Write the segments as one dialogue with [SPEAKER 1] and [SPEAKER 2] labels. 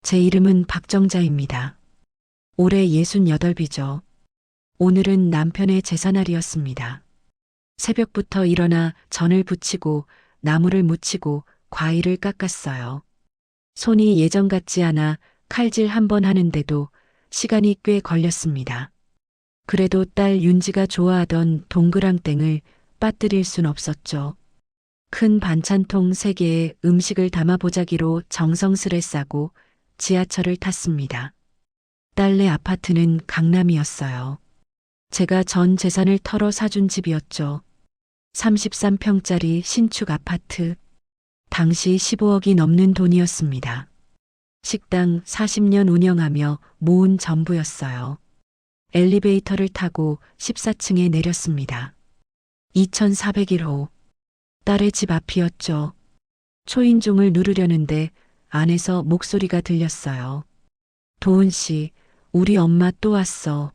[SPEAKER 1] 제 이름은 박정자입니다. 올해 68이죠. 오늘은 남편의 제사날이었습니다. 새벽부터 일어나 전을 부치고 나무를 묻히고 과일을 깎았어요. 손이 예전 같지 않아 칼질 한 번 하는데도 시간이 꽤 걸렸습니다. 그래도 딸 윤지가 좋아하던 동그랑땡을 빠뜨릴 순 없었죠. 큰 반찬통 3개에 음식을 담아 보자기로 정성스레 싸고 지하철을 탔습니다. 딸네 아파트는 강남이었어요. 제가 전 재산을 털어 사준 집이었죠. 33평짜리 신축 아파트. 당시 15억이 넘는 돈이었습니다. 식당 40년 운영하며 모은 전부였어요. 엘리베이터를 타고 14층에 내렸습니다. 2401호. 딸의 집 앞이었죠. 초인종을 누르려는데 안에서 목소리가 들렸어요. 도은 씨, 우리 엄마 또 왔어.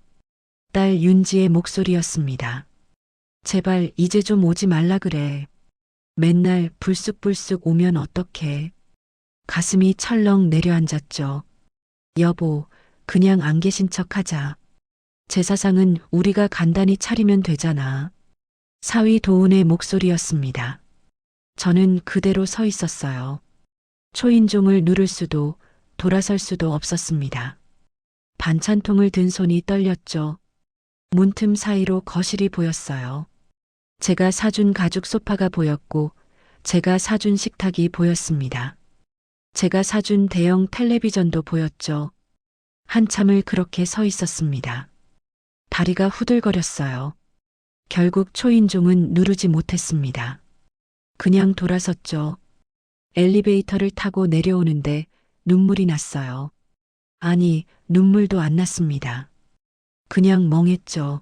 [SPEAKER 1] 딸 윤지의 목소리였습니다. 제발 이제 좀 오지 말라 그래. 맨날 불쑥불쑥 오면 어떡해. 가슴이 철렁 내려앉았죠. 여보, 그냥 안 계신 척 하자. 제사상은 우리가 간단히 차리면 되잖아. 사위 도은의 목소리였습니다. 저는 그대로 서 있었어요. 초인종을 누를 수도 돌아설 수도 없었습니다. 반찬통을 든 손이 떨렸죠. 문틈 사이로 거실이 보였어요. 제가 사준 가죽 소파가 보였고 제가 사준 식탁이 보였습니다. 제가 사준 대형 텔레비전도 보였죠. 한참을 그렇게 서 있었습니다. 다리가 후들거렸어요. 결국 초인종은 누르지 못했습니다. 그냥 돌아섰죠. 엘리베이터를 타고 내려오는데 눈물이 났어요. 아니, 눈물도 안 났습니다. 그냥 멍했죠.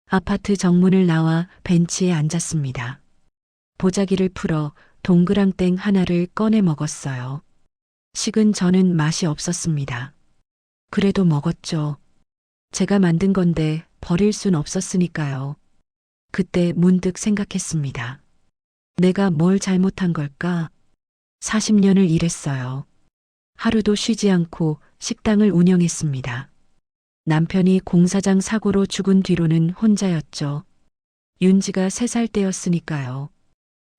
[SPEAKER 1] 아파트 정문을 나와 벤치에 앉았습니다. 보자기를 풀어 동그랑땡 하나를 꺼내 먹었어요. 식은 저는 맛이 없었습니다. 그래도 먹었죠. 제가 만든 건데 버릴 순 없었으니까요. 그때 문득 생각했습니다. 내가 뭘 잘못한 걸까? 40년을 일했어요. 하루도 쉬지 않고 식당을 운영했습니다. 남편이 공사장 사고로 죽은 뒤로는 혼자였죠. 윤지가 3살 때였으니까요.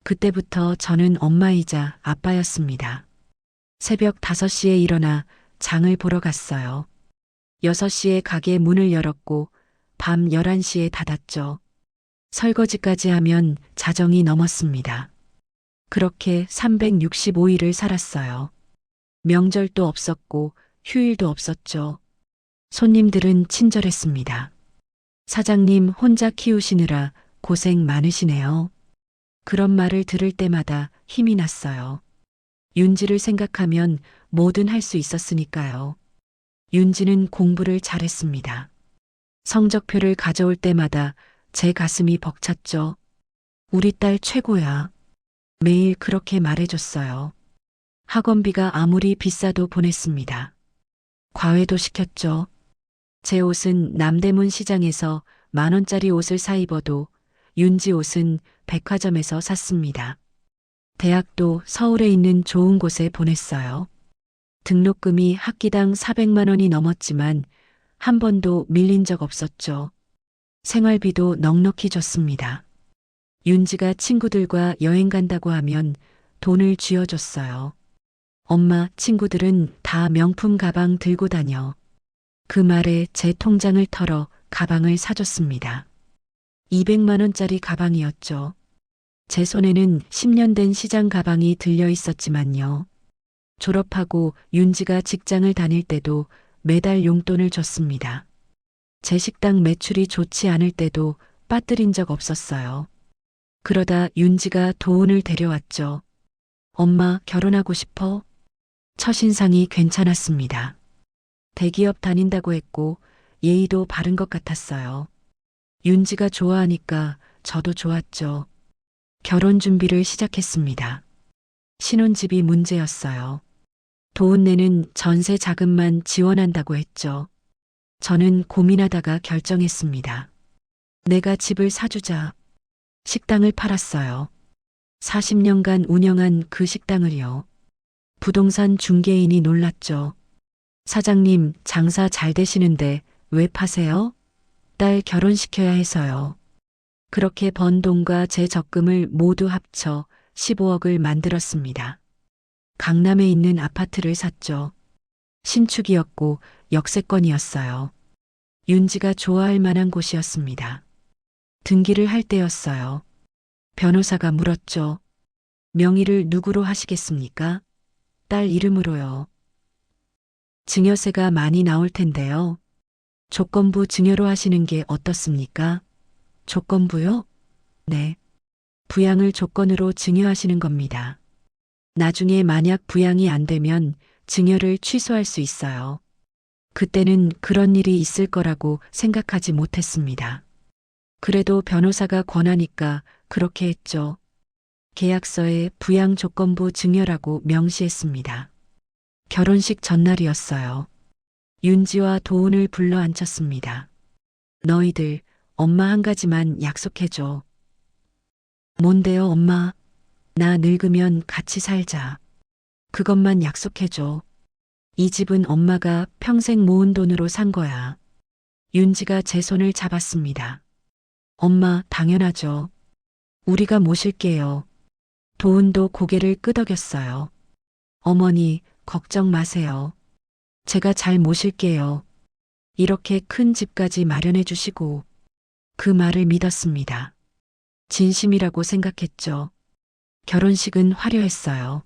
[SPEAKER 1] 그때부터 저는 엄마이자 아빠였습니다. 새벽 5시에 일어나 장을 보러 갔어요. 6시에 가게 문을 열었고 밤 11시에 닫았죠. 설거지까지 하면 자정이 넘었습니다. 그렇게 365일을 살았어요. 명절도 없었고 휴일도 없었죠. 손님들은 친절했습니다. 사장님 혼자 키우시느라 고생 많으시네요. 그런 말을 들을 때마다 힘이 났어요. 윤지를 생각하면 뭐든 할 수 있었으니까요. 윤지는 공부를 잘했습니다. 성적표를 가져올 때마다 제 가슴이 벅찼죠. 우리 딸 최고야. 매일 그렇게 말해줬어요. 학원비가 아무리 비싸도 보냈습니다. 과외도 시켰죠. 제 옷은 남대문 시장에서 10,000원짜리 옷을 사 입어도 윤지 옷은 백화점에서 샀습니다. 대학도 서울에 있는 좋은 곳에 보냈어요. 등록금이 학기당 400만 원이 넘었지만 한 번도 밀린 적 없었죠. 생활비도 넉넉히 줬습니다. 윤지가 친구들과 여행 간다고 하면 돈을 쥐어줬어요. 엄마, 친구들은 다 명품 가방 들고 다녀. 그 말에 제 통장을 털어 가방을 사줬습니다. 200만 원짜리 가방이었죠. 제 손에는 10년 된 시장 가방이 들려 있었지만요. 졸업하고 윤지가 직장을 다닐 때도 매달 용돈을 줬습니다. 제 식당 매출이 좋지 않을 때도 빠뜨린 적 없었어요. 그러다 윤지가 도훈을 데려왔죠. 엄마 결혼하고 싶어? 첫인상이 괜찮았습니다. 대기업 다닌다고 했고 예의도 바른 것 같았어요. 윤지가 좋아하니까 저도 좋았죠. 결혼 준비를 시작했습니다. 신혼집이 문제였어요. 도훈네는 전세 자금만 지원한다고 했죠. 저는 고민하다가 결정했습니다. 내가 집을 사주자. 식당을 팔았어요. 40년간 운영한 그 식당을요. 부동산 중개인이 놀랐죠. 사장님, 장사 잘 되시는데 왜 파세요? 딸 결혼시켜야 해서요. 그렇게 번 돈과 제 적금을 모두 합쳐 15억을 만들었습니다. 강남에 있는 아파트를 샀죠. 신축이었고 역세권이었어요. 윤지가 좋아할 만한 곳이었습니다. 등기를 할 때였어요. 변호사가 물었죠. 명의를 누구로 하시겠습니까? 딸 이름으로요. 증여세가 많이 나올 텐데요. 조건부 증여로 하시는 게 어떻습니까? 조건부요? 네. 부양을 조건으로 증여하시는 겁니다. 나중에 만약 부양이 안 되면 증여를 취소할 수 있어요. 그때는 그런 일이 있을 거라고 생각하지 못했습니다. 그래도 변호사가 권하니까 그렇게 했죠. 계약서에 부양 조건부 증여라고 명시했습니다. 결혼식 전날이었어요. 윤지와 도훈을 불러 앉혔습니다. 너희들 엄마 한 가지만 약속해줘. 뭔데요, 엄마? 나 늙으면 같이 살자. 그것만 약속해줘. 이 집은 엄마가 평생 모은 돈으로 산 거야. 윤지가 제 손을 잡았습니다. 엄마, 당연하죠. 우리가 모실게요. 도훈도 고개를 끄덕였어요. 어머니, 걱정 마세요. 제가 잘 모실게요. 이렇게 큰 집까지 마련해 주시고 그 말을 믿었습니다. 진심이라고 생각했죠. 결혼식은 화려했어요.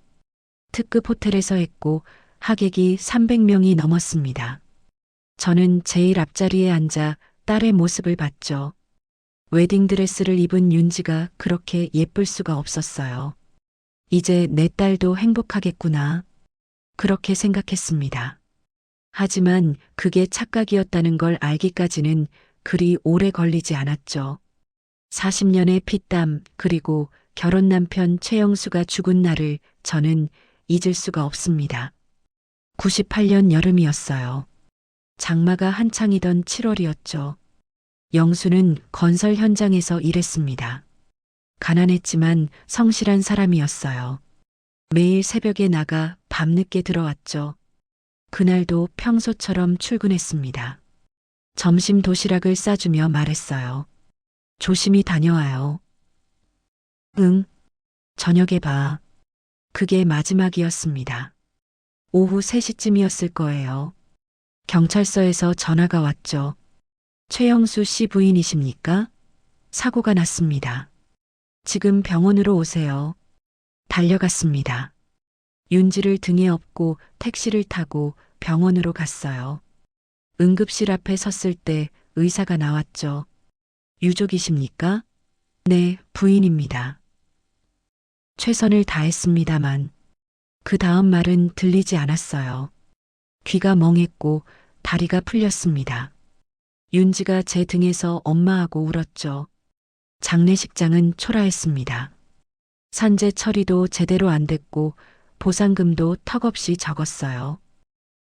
[SPEAKER 1] 특급 호텔에서 했고 하객이 300명이 넘었습니다. 저는 제일 앞자리에 앉아 딸의 모습을 봤죠. 웨딩드레스를 입은 윤지가 그렇게 예쁠 수가 없었어요. 이제 내 딸도 행복하겠구나. 그렇게 생각했습니다. 하지만 그게 착각이었다는 걸 알기까지는 그리 오래 걸리지 않았죠. 40년의 피땀 그리고 결혼 남편 최영수가 죽은 날을 저는 잊을 수가 없습니다. 98년 여름이었어요. 장마가 한창이던 7월이었죠. 영수는 건설 현장에서 일했습니다. 가난했지만 성실한 사람이었어요. 매일 새벽에 나가 밤늦게 들어왔죠. 그날도 평소처럼 출근했습니다. 점심 도시락을 싸주며 말했어요. 조심히 다녀와요. 응, 저녁에 봐. 그게 마지막이었습니다. 오후 3시쯤이었을 거예요. 경찰서에서 전화가 왔죠. 최영수 씨 부인이십니까? 사고가 났습니다. 지금 병원으로 오세요. 달려갔습니다. 윤지를 등에 업고 택시를 타고 병원으로 갔어요. 응급실 앞에 섰을 때 의사가 나왔죠. 유족이십니까? 네, 부인입니다. 최선을 다했습니다만 그 다음 말은 들리지 않았어요. 귀가 멍했고 다리가 풀렸습니다. 윤지가 제 등에서 엄마하고 울었죠. 장례식장은 초라했습니다. 산재 처리도 제대로 안 됐고 보상금도 턱없이 적었어요.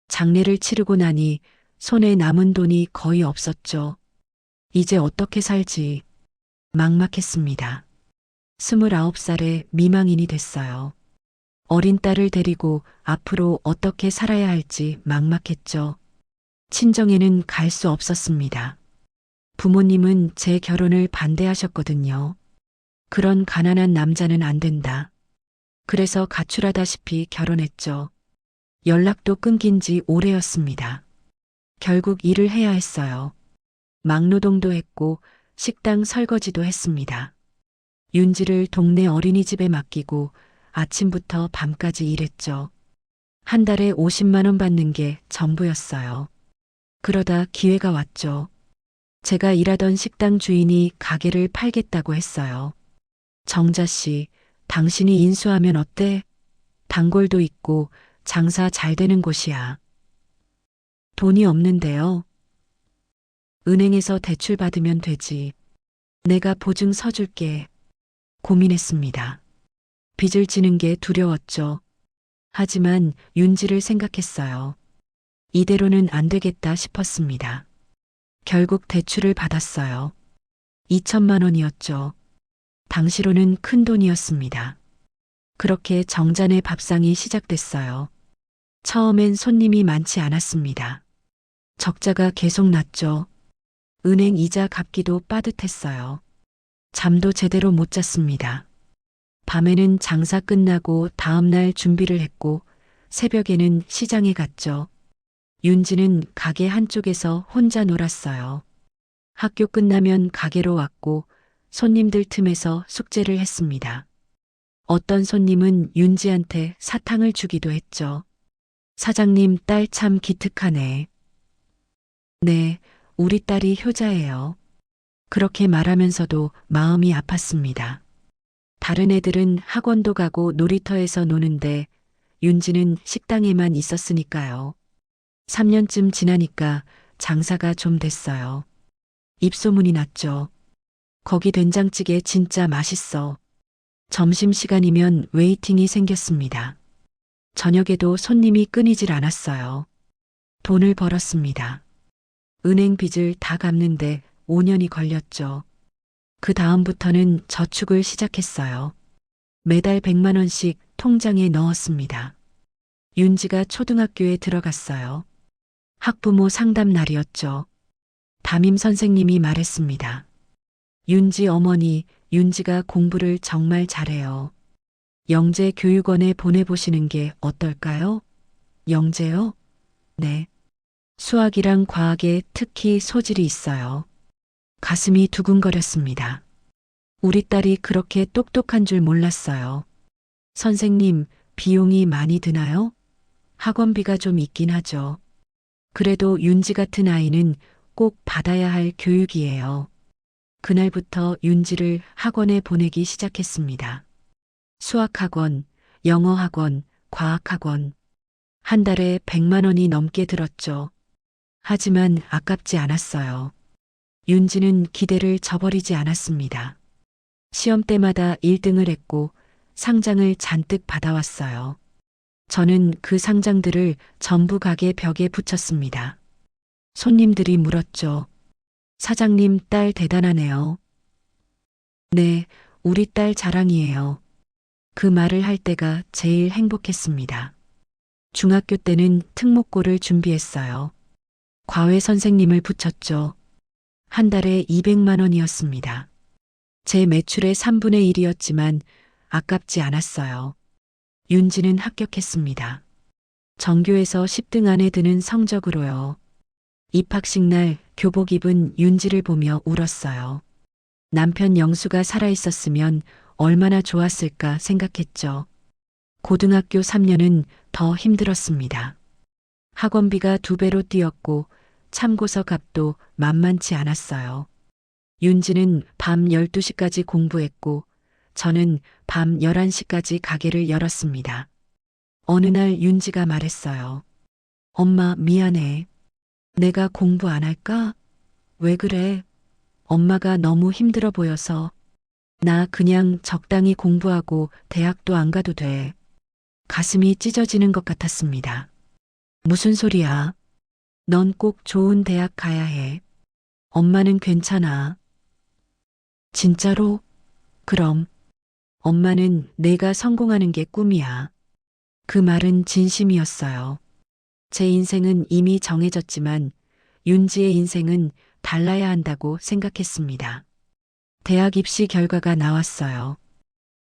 [SPEAKER 1] 장례를 치르고 나니 손에 남은 돈이 거의 없었죠. 이제 어떻게 살지 막막했습니다. 29살에 미망인이 됐어요. 어린 딸을 데리고 앞으로 어떻게 살아야 할지 막막했죠. 친정에는 갈 수 없었습니다. 부모님은 제 결혼을 반대하셨거든요. 그런 가난한 남자는 안 된다. 그래서 가출하다시피 결혼했죠. 연락도 끊긴 지 오래였습니다. 결국 일을 해야 했어요. 막노동도 했고 식당 설거지도 했습니다. 윤지를 동네 어린이집에 맡기고 아침부터 밤까지 일했죠. 한 달에 50만 원 받는 게 전부였어요. 그러다 기회가 왔죠. 제가 일하던 식당 주인이 가게를 팔겠다고 했어요. 정자 씨, 당신이 인수하면 어때? 단골도 있고 장사 잘 되는 곳이야. 돈이 없는데요. 은행에서 대출 받으면 되지. 내가 보증 서줄게. 고민했습니다. 빚을 지는 게 두려웠죠. 하지만 윤지를 생각했어요. 이대로는 안 되겠다 싶었습니다. 결국 대출을 받았어요. 2천만 원이었죠. 당시로는 큰 돈이었습니다. 그렇게 정잔의 밥상이 시작됐어요. 처음엔 손님이 많지 않았습니다. 적자가 계속 났죠. 은행 이자 갚기도 빠듯했어요. 잠도 제대로 못 잤습니다. 밤에는 장사 끝나고 다음날 준비를 했고 새벽에는 시장에 갔죠. 윤지는 가게 한쪽에서 혼자 놀았어요. 학교 끝나면 가게로 왔고 손님들 틈에서 숙제를 했습니다. 어떤 손님은 윤지한테 사탕을 주기도 했죠. 사장님 딸 참 기특하네. 네, 우리 딸이 효자예요. 그렇게 말하면서도 마음이 아팠습니다. 다른 애들은 학원도 가고 놀이터에서 노는데 윤지는 식당에만 있었으니까요. 3년쯤 지나니까 장사가 좀 됐어요. 입소문이 났죠. 거기 된장찌개 진짜 맛있어. 점심시간이면 웨이팅이 생겼습니다. 저녁에도 손님이 끊이질 않았어요. 돈을 벌었습니다. 은행 빚을 다 갚는데 5년이 걸렸죠. 그 다음부터는 저축을 시작했어요. 매달 100만 원씩 통장에 넣었습니다. 윤지가 초등학교에 들어갔어요. 학부모 상담 날이었죠. 담임 선생님이 말했습니다. 윤지 어머니, 윤지가 공부를 정말 잘해요. 영재 교육원에 보내보시는 게 어떨까요? 영재요? 네. 수학이랑 과학에 특히 소질이 있어요. 가슴이 두근거렸습니다. 우리 딸이 그렇게 똑똑한 줄 몰랐어요. 선생님, 비용이 많이 드나요? 학원비가 좀 있긴 하죠. 그래도 윤지 같은 아이는 꼭 받아야 할 교육이에요. 그날부터 윤지를 학원에 보내기 시작했습니다. 수학학원, 영어학원, 과학학원. 한 달에 100만 원이 넘게 들었죠. 하지만 아깝지 않았어요. 윤지는 기대를 저버리지 않았습니다. 시험 때마다 1등을 했고 상장을 잔뜩 받아왔어요. 저는 그 상장들을 전부 가게 벽에 붙였습니다. 손님들이 물었죠. 사장님 딸 대단하네요. 네, 우리 딸 자랑이에요. 그 말을 할 때가 제일 행복했습니다. 중학교 때는 특목고를 준비했어요. 과외 선생님을 붙였죠. 한 달에 200만 원이었습니다. 제 매출의 3분의 1이었지만 아깝지 않았어요. 윤지는 합격했습니다. 전교에서 10등 안에 드는 성적으로요. 입학식 날 교복 입은 윤지를 보며 울었어요. 남편 영수가 살아있었으면 얼마나 좋았을까 생각했죠. 고등학교 3년은 더 힘들었습니다. 학원비가 2배로 뛰었고 참고서 값도 만만치 않았어요. 윤지는 밤 12시까지 공부했고 저는 밤 11시까지 가게를 열었습니다. 어느 날 윤지가 말했어요. 엄마 미안해. 내가 공부 안 할까? 왜 그래? 엄마가 너무 힘들어 보여서. 나 그냥 적당히 공부하고 대학도 안 가도 돼. 가슴이 찢어지는 것 같았습니다. 무슨 소리야? 넌 꼭 좋은 대학 가야 해. 엄마는 괜찮아. 진짜로? 그럼. 엄마는 내가 성공하는 게 꿈이야. 그 말은 진심이었어요. 제 인생은 이미 정해졌지만 윤지의 인생은 달라야 한다고 생각했습니다. 대학 입시 결과가 나왔어요.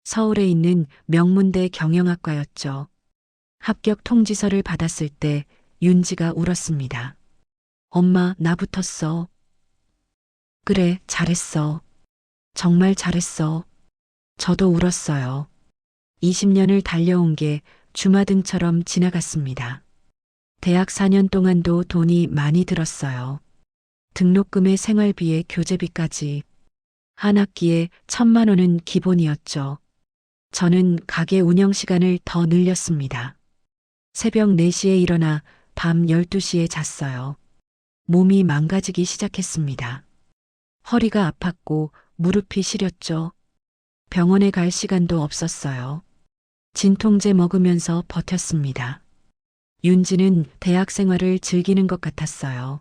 [SPEAKER 1] 서울에 있는 명문대 경영학과였죠. 합격 통지서를 받았을 때 윤지가 울었습니다. 엄마, 나 붙었어. 그래, 잘했어. 정말 잘했어. 저도 울었어요. 20년을 달려온 게 주마등처럼 지나갔습니다. 대학 4년 동안도 돈이 많이 들었어요. 등록금에 생활비에 교재비까지. 한 학기에 1,000만 원은 기본이었죠. 저는 가게 운영 시간을 더 늘렸습니다. 새벽 4시에 일어나 밤 12시에 잤어요. 몸이 망가지기 시작했습니다. 허리가 아팠고 무릎이 시렸죠. 병원에 갈 시간도 없었어요. 진통제 먹으면서 버텼습니다. 윤지는 대학 생활을 즐기는 것 같았어요.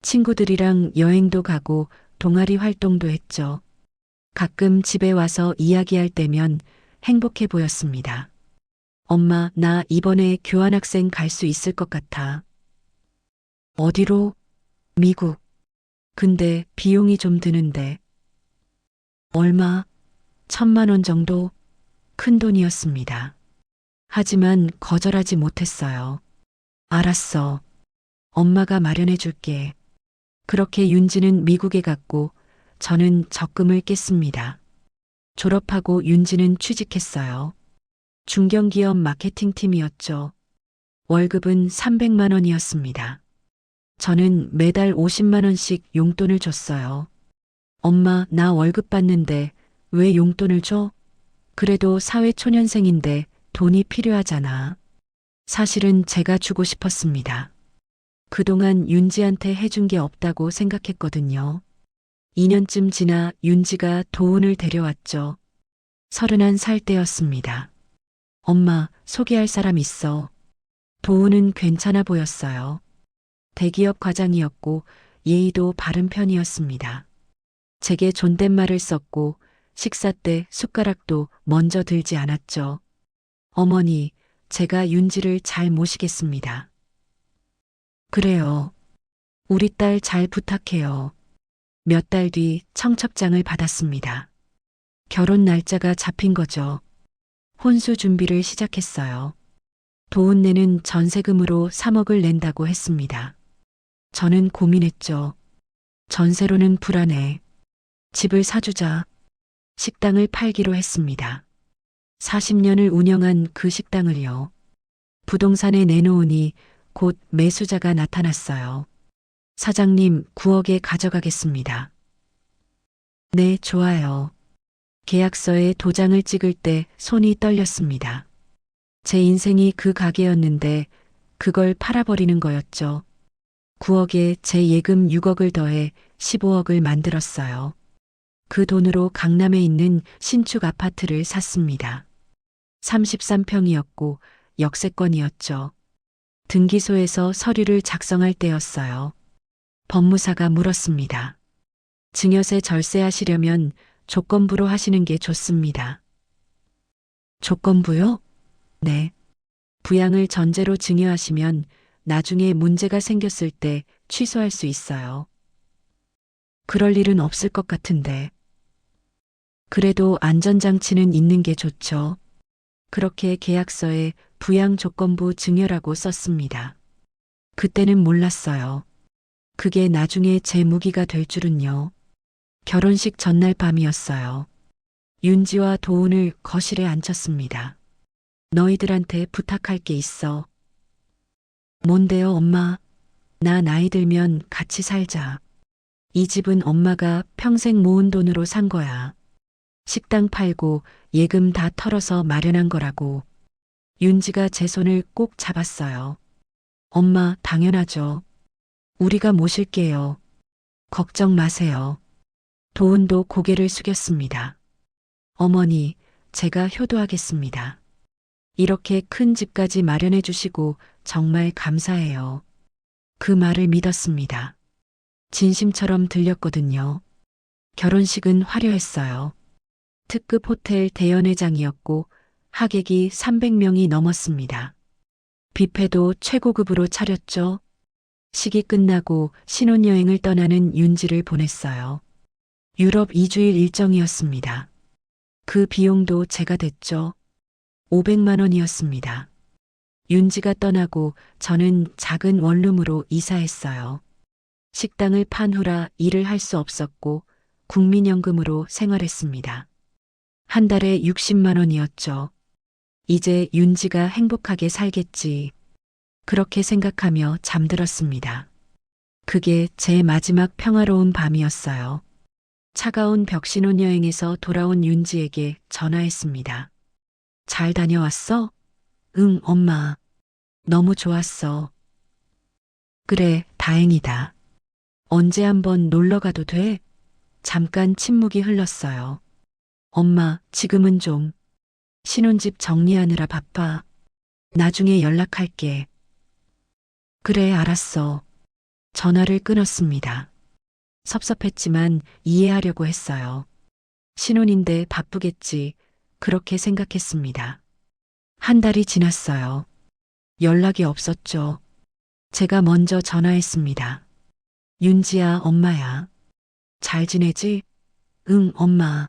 [SPEAKER 1] 친구들이랑 여행도 가고 동아리 활동도 했죠. 가끔 집에 와서 이야기할 때면 행복해 보였습니다. 엄마, 나 이번에 교환학생 갈 수 있을 것 같아. 어디로? 미국. 근데 비용이 좀 드는데. 얼마? 1,000만 원 정도? 큰 돈이었습니다. 하지만 거절하지 못했어요. 알았어. 엄마가 마련해 줄게. 그렇게 윤지는 미국에 갔고 저는 적금을 깼습니다. 졸업하고 윤지는 취직했어요. 중견기업 마케팅팀이었죠. 월급은 300만 원이었습니다. 저는 매달 50만 원씩 용돈을 줬어요. 엄마, 나 월급 받는데 왜 용돈을 줘? 그래도 사회초년생인데 돈이 필요하잖아. 사실은 제가 주고 싶었습니다. 그동안 윤지한테 해준 게 없다고 생각했거든요. 2년쯤 지나 윤지가 도훈을 데려왔죠. 31살 때였습니다. 엄마, 소개할 사람 있어. 도훈은 괜찮아 보였어요. 대기업 과장이었고 예의도 바른 편이었습니다. 제게 존댓말을 썼고 식사 때 숟가락도 먼저 들지 않았죠. 어머니, 제가 윤지를 잘 모시겠습니다. 그래요. 우리 딸 잘 부탁해요. 몇 달 뒤 청첩장을 받았습니다. 결혼 날짜가 잡힌 거죠. 혼수 준비를 시작했어요. 도훈네는 전세금으로 3억을 낸다고 했습니다. 저는 고민했죠. 전세로는 불안해. 집을 사주자. 식당을 팔기로 했습니다. 40년을 운영한 그 식당을요. 부동산에 내놓으니 곧 매수자가 나타났어요. 사장님, 9억에 가져가겠습니다. 네, 좋아요. 계약서에 도장을 찍을 때 손이 떨렸습니다. 제 인생이 그 가게였는데 그걸 팔아버리는 거였죠. 9억에 제 예금 6억을 더해 15억을 만들었어요. 그 돈으로 강남에 있는 신축 아파트를 샀습니다. 33평이었고 역세권이었죠. 등기소에서 서류를 작성할 때였어요. 법무사가 물었습니다. 증여세 절세하시려면 조건부로 하시는 게 좋습니다. 조건부요? 네. 부양을 전제로 증여하시면 나중에 문제가 생겼을 때 취소할 수 있어요. 그럴 일은 없을 것 같은데. 그래도 안전장치는 있는 게 좋죠. 그렇게 계약서에 부양 조건부 증여라고 썼습니다. 그때는 몰랐어요. 그게 나중에 제 무기가 될 줄은요. 결혼식 전날 밤이었어요. 윤지와 도훈을 거실에 앉혔습니다. 너희들한테 부탁할 게 있어. 뭔데요, 엄마? 나 나이 들면 같이 살자. 이 집은 엄마가 평생 모은 돈으로 산 거야. 식당 팔고 예금 다 털어서 마련한 거라고. 윤지가 제 손을 꼭 잡았어요. 엄마, 당연하죠. 우리가 모실게요. 걱정 마세요. 도훈도 고개를 숙였습니다. 어머니, 제가 효도하겠습니다. 이렇게 큰 집까지 마련해 주시고 정말 감사해요. 그 말을 믿었습니다. 진심처럼 들렸거든요. 결혼식은 화려했어요. 특급 호텔 대연회장이었고 하객이 300명이 넘었습니다. 뷔페도 최고급으로 차렸죠. 식이 끝나고 신혼여행을 떠나는 윤지를 보냈어요. 유럽 2주일 일정이었습니다. 그 비용도 제가 댔죠. 500만 원이었습니다. 윤지가 떠나고 저는 작은 원룸으로 이사했어요. 식당을 판 후라 일을 할 수 없었고 국민연금으로 생활했습니다. 한 달에 60만 원이었죠. 이제 윤지가 행복하게 살겠지. 그렇게 생각하며 잠들었습니다. 그게 제 마지막 평화로운 밤이었어요. 차가운 벽신혼여행에서 돌아온 윤지에게 전화했습니다. 잘 다녀왔어? 응, 엄마. 너무 좋았어. 그래, 다행이다. 언제 한번 놀러 가도 돼? 잠깐 침묵이 흘렀어요. 엄마, 지금은 좀. 신혼집 정리하느라 바빠. 나중에 연락할게. 그래, 알았어. 전화를 끊었습니다. 섭섭했지만 이해하려고 했어요. 신혼인데 바쁘겠지. 그렇게 생각했습니다. 한 달이 지났어요. 연락이 없었죠. 제가 먼저 전화했습니다. 윤지야, 엄마야. 잘 지내지? 응, 엄마.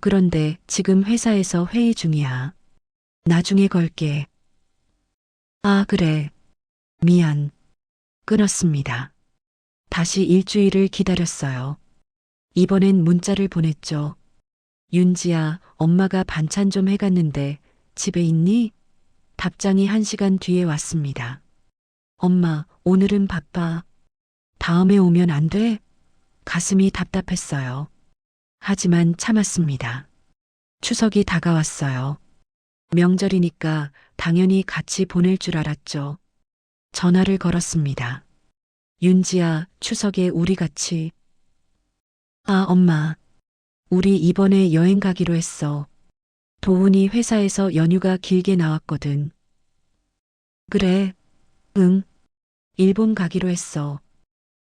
[SPEAKER 1] 그런데 지금 회사에서 회의 중이야. 나중에 걸게. 아, 그래. 미안. 끊었습니다. 다시 일주일을 기다렸어요. 이번엔 문자를 보냈죠. 윤지야, 엄마가 반찬 좀 해갔는데 집에 있니? 답장이 1시간 뒤에 왔습니다. 엄마, 오늘은 바빠. 다음에 오면 안 돼? 가슴이 답답했어요. 하지만 참았습니다. 추석이 다가왔어요. 명절이니까 당연히 같이 보낼 줄 알았죠. 전화를 걸었습니다. 윤지야, 추석에 우리 같이. 아, 엄마. 우리 이번에 여행 가기로 했어. 도훈이 회사에서 연휴가 길게 나왔거든. 그래. 응. 일본 가기로 했어.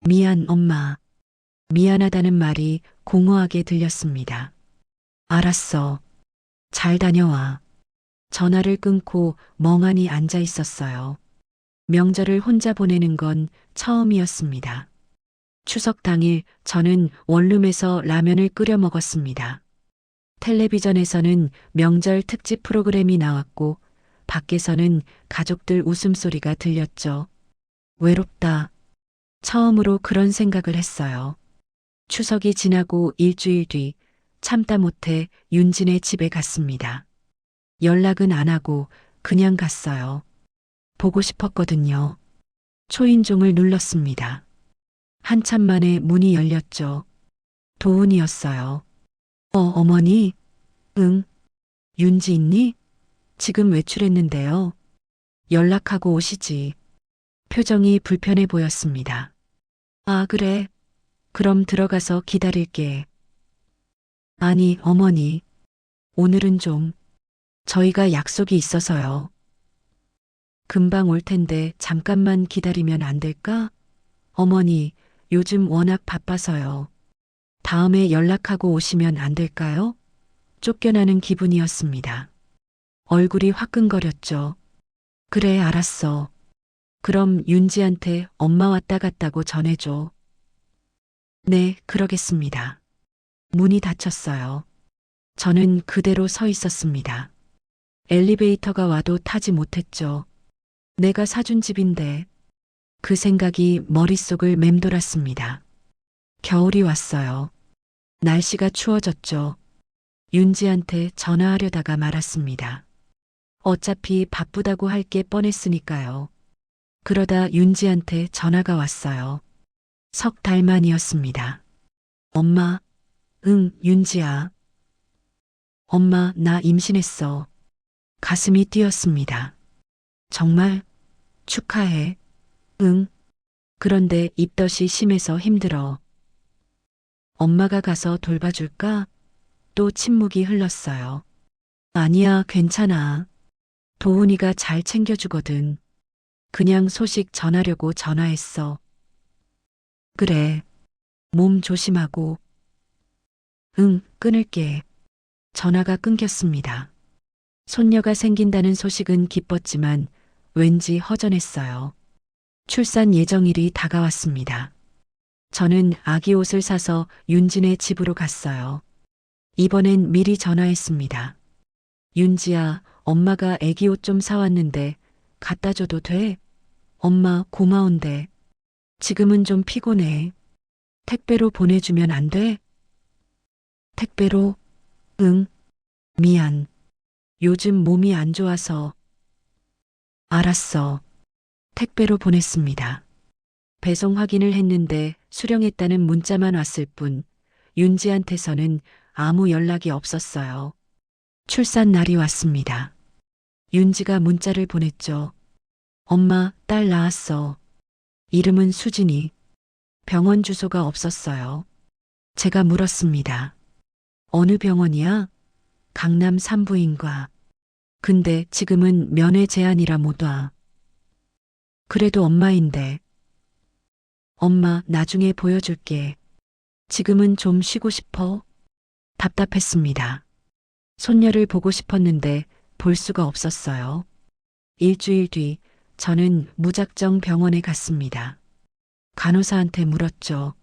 [SPEAKER 1] 미안, 엄마. 미안하다는 말이 공허하게 들렸습니다. 알았어. 잘 다녀와. 전화를 끊고 멍하니 앉아 있었어요. 명절을 혼자 보내는 건 처음이었습니다. 추석 당일 저는 원룸에서 라면을 끓여 먹었습니다. 텔레비전에서는 명절 특집 프로그램이 나왔고 밖에서는 가족들 웃음소리가 들렸죠. 외롭다. 처음으로 그런 생각을 했어요. 추석이 지나고 일주일 뒤 참다 못해 윤진의 집에 갔습니다. 연락은 안 하고 그냥 갔어요. 보고 싶었거든요. 초인종을 눌렀습니다. 한참 만에 문이 열렸죠. 도훈이었어요. 어머니? 응. 윤지 있니? 지금 외출했는데요. 연락하고 오시지. 표정이 불편해 보였습니다. 아, 그래. 그럼 들어가서 기다릴게. 아니, 어머니. 오늘은 좀 저희가 약속이 있어서요. 금방 올 텐데 잠깐만 기다리면 안 될까? 어머니, 요즘 워낙 바빠서요. 다음에 연락하고 오시면 안 될까요? 쫓겨나는 기분이었습니다. 얼굴이 화끈거렸죠. 그래, 알았어. 그럼 윤지한테 엄마 왔다 갔다고 전해줘. 네, 그러겠습니다. 문이 닫혔어요. 저는 그대로 서 있었습니다. 엘리베이터가 와도 타지 못했죠. 내가 사준 집인데. 그 생각이 머릿속을 맴돌았습니다. 겨울이 왔어요. 날씨가 추워졌죠. 윤지한테 전화하려다가 말았습니다. 어차피 바쁘다고 할 게 뻔했으니까요. 그러다 윤지한테 전화가 왔어요. 석 달 만이었습니다. 엄마, 응, 윤지야. 엄마, 나 임신했어. 가슴이 뛰었습니다. 정말? 축하해. 응. 그런데 입덧이 심해서 힘들어. 엄마가 가서 돌봐줄까? 또 침묵이 흘렀어요. 아니야, 괜찮아. 도훈이가 잘 챙겨주거든. 그냥 소식 전하려고 전화했어. 그래. 몸 조심하고. 응, 끊을게. 전화가 끊겼습니다. 손녀가 생긴다는 소식은 기뻤지만 왠지 허전했어요. 출산 예정일이 다가왔습니다. 저는 아기 옷을 사서 윤진의 집으로 갔어요. 이번엔 미리 전화했습니다. 윤지야, 엄마가 아기 옷 좀 사왔는데 갖다 줘도 돼? 엄마, 고마운데. 지금은 좀 피곤해. 택배로 보내주면 안 돼? 택배로? 응. 미안. 요즘 몸이 안 좋아서. 알았어. 택배로 보냈습니다. 배송 확인을 했는데 수령했다는 문자만 왔을 뿐 윤지한테서는 아무 연락이 없었어요. 출산 날이 왔습니다. 윤지가 문자를 보냈죠. 엄마, 딸 낳았어. 이름은 수진이. 병원 주소가 없었어요. 제가 물었습니다. 어느 병원이야? 강남 산부인과. 근데 지금은 면회 제한이라 못 와. 그래도 엄마인데. 엄마, 나중에 보여줄게. 지금은 좀 쉬고 싶어. 답답했습니다. 손녀를 보고 싶었는데 볼 수가 없었어요. 일주일 뒤 저는 무작정 병원에 갔습니다. 간호사한테 물었죠.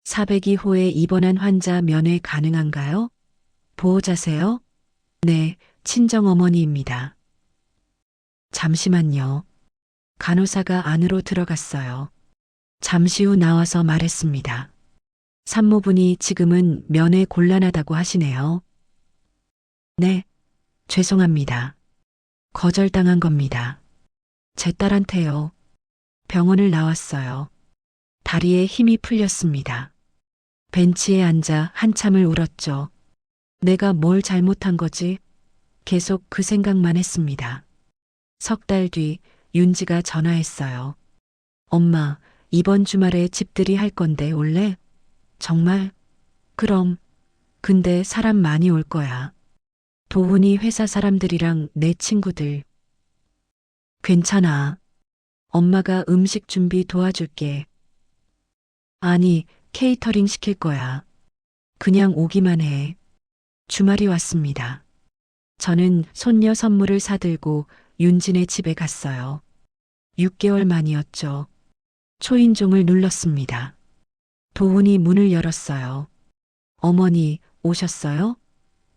[SPEAKER 1] 402호에 입원한 환자 면회 가능한가요? 보호자세요? 네, 친정어머니입니다. 잠시만요. 간호사가 안으로 들어갔어요. 잠시 후 나와서 말했습니다. 산모분이 지금은 면회 곤란하다고 하시네요. 네, 죄송합니다. 거절당한 겁니다. 제 딸한테요. 병원을 나왔어요. 다리에 힘이 풀렸습니다. 벤치에 앉아 한참을 울었죠. 내가 뭘 잘못한 거지? 계속 그 생각만 했습니다. 석 달 뒤 윤지가 전화했어요. 엄마, 이번 주말에 집들이 할 건데 올래? 정말? 그럼. 근데 사람 많이 올 거야. 도훈이 회사 사람들이랑 내 친구들. 괜찮아. 엄마가 음식 준비 도와줄게. 아니, 케이터링 시킬 거야. 그냥 오기만 해. 주말이 왔습니다. 저는 손녀 선물을 사들고 윤진의 집에 갔어요. 6개월 만이었죠. 초인종을 눌렀습니다. 도훈이 문을 열었어요. 어머니, 오셨어요?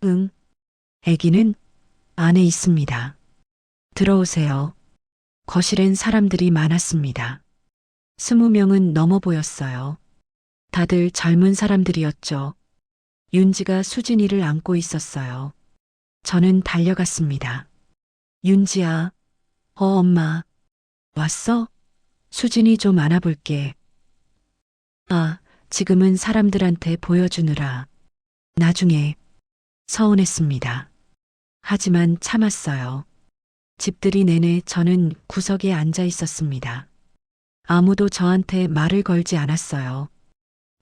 [SPEAKER 1] 응. 아기는 안에 있습니다. 들어오세요. 거실엔 사람들이 많았습니다. 20명은 넘어 보였어요. 다들 젊은 사람들이었죠. 윤지가 수진이를 안고 있었어요. 저는 달려갔습니다. 윤지야, 엄마. 왔어? 수진이 좀 안아볼게. 아, 지금은 사람들한테 보여주느라. 나중에. 서운했습니다. 하지만 참았어요. 집들이 내내 저는 구석에 앉아 있었습니다. 아무도 저한테 말을 걸지 않았어요.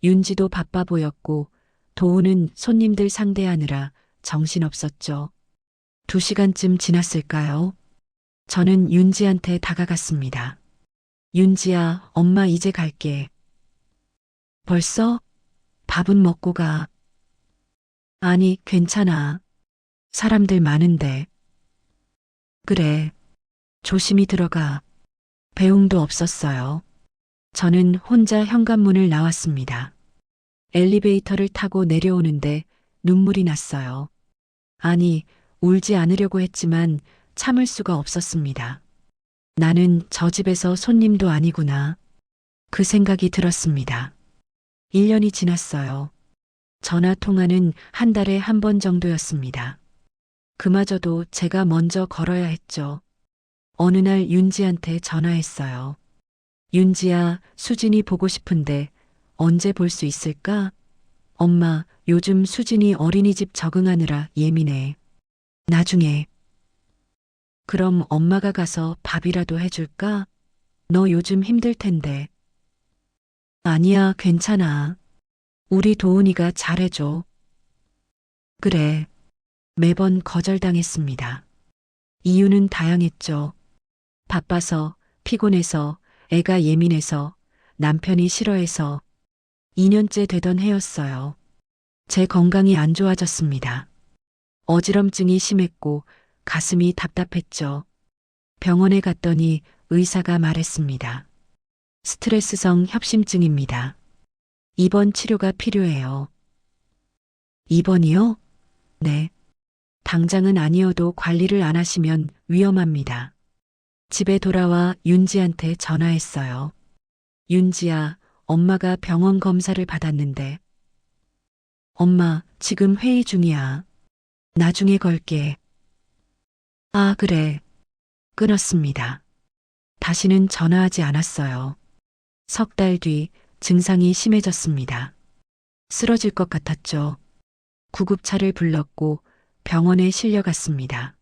[SPEAKER 1] 윤지도 바빠 보였고 도우는 손님들 상대하느라 정신없었죠. 2시간쯤 지났을까요? 저는 윤지한테 다가갔습니다. 윤지야, 엄마 이제 갈게. 벌써? 밥은 먹고 가. 아니, 괜찮아. 사람들 많은데. 그래. 조심히 들어가. 배웅도 없었어요. 저는 혼자 현관문을 나왔습니다. 엘리베이터를 타고 내려오는데 눈물이 났어요. 아니, 울지 않으려고 했지만 참을 수가 없었습니다. 나는 저 집에서 손님도 아니구나. 그 생각이 들었습니다. 1년이 지났어요. 전화 통화는 한 달에 한 번 정도였습니다. 그마저도 제가 먼저 걸어야 했죠. 어느 날 윤지한테 전화했어요. 윤지야, 수진이 보고 싶은데 언제 볼 수 있을까? 엄마, 요즘 수진이 어린이집 적응하느라 예민해. 나중에. 그럼 엄마가 가서 밥이라도 해줄까? 너 요즘 힘들 텐데. 아니야, 괜찮아. 우리 도훈이가 잘해줘. 그래. 매번 거절당했습니다. 이유는 다양했죠. 바빠서, 피곤해서, 애가 예민해서, 남편이 싫어해서 2년째 되던 해였어요. 제 건강이 안 좋아졌습니다. 어지럼증이 심했고 가슴이 답답했죠. 병원에 갔더니 의사가 말했습니다. 스트레스성 협심증입니다. 입원 치료가 필요해요. 입원이요? 네. 당장은 아니어도 관리를 안 하시면 위험합니다. 집에 돌아와 윤지한테 전화했어요. 윤지야, 엄마가 병원 검사를 받았는데. 엄마, 지금 회의 중이야. 나중에 걸게. 아, 그래. 끊었습니다. 다시는 전화하지 않았어요. 석 달 뒤 증상이 심해졌습니다. 쓰러질 것 같았죠. 구급차를 불렀고 병원에 실려갔습니다.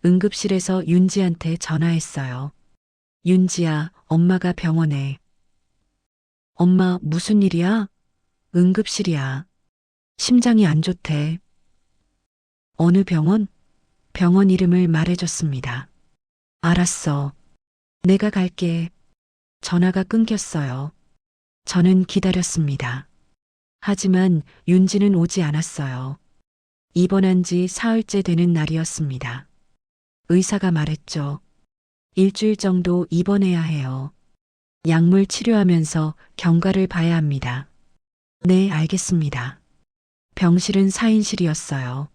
[SPEAKER 1] 응급실에서 윤지한테 전화했어요. 윤지야, 엄마가 병원에. 엄마, 무슨 일이야? 응급실이야. 심장이 안 좋대. 어느 병원? 병원 이름을 말해줬습니다. 알았어. 내가 갈게. 전화가 끊겼어요. 저는 기다렸습니다. 하지만 윤지는 오지 않았어요. 입원한 지 사흘째 되는 날이었습니다. 의사가 말했죠. 일주일 정도 입원해야 해요. 약물 치료하면서 경과를 봐야 합니다. 네, 알겠습니다. 병실은 4인실이었어요.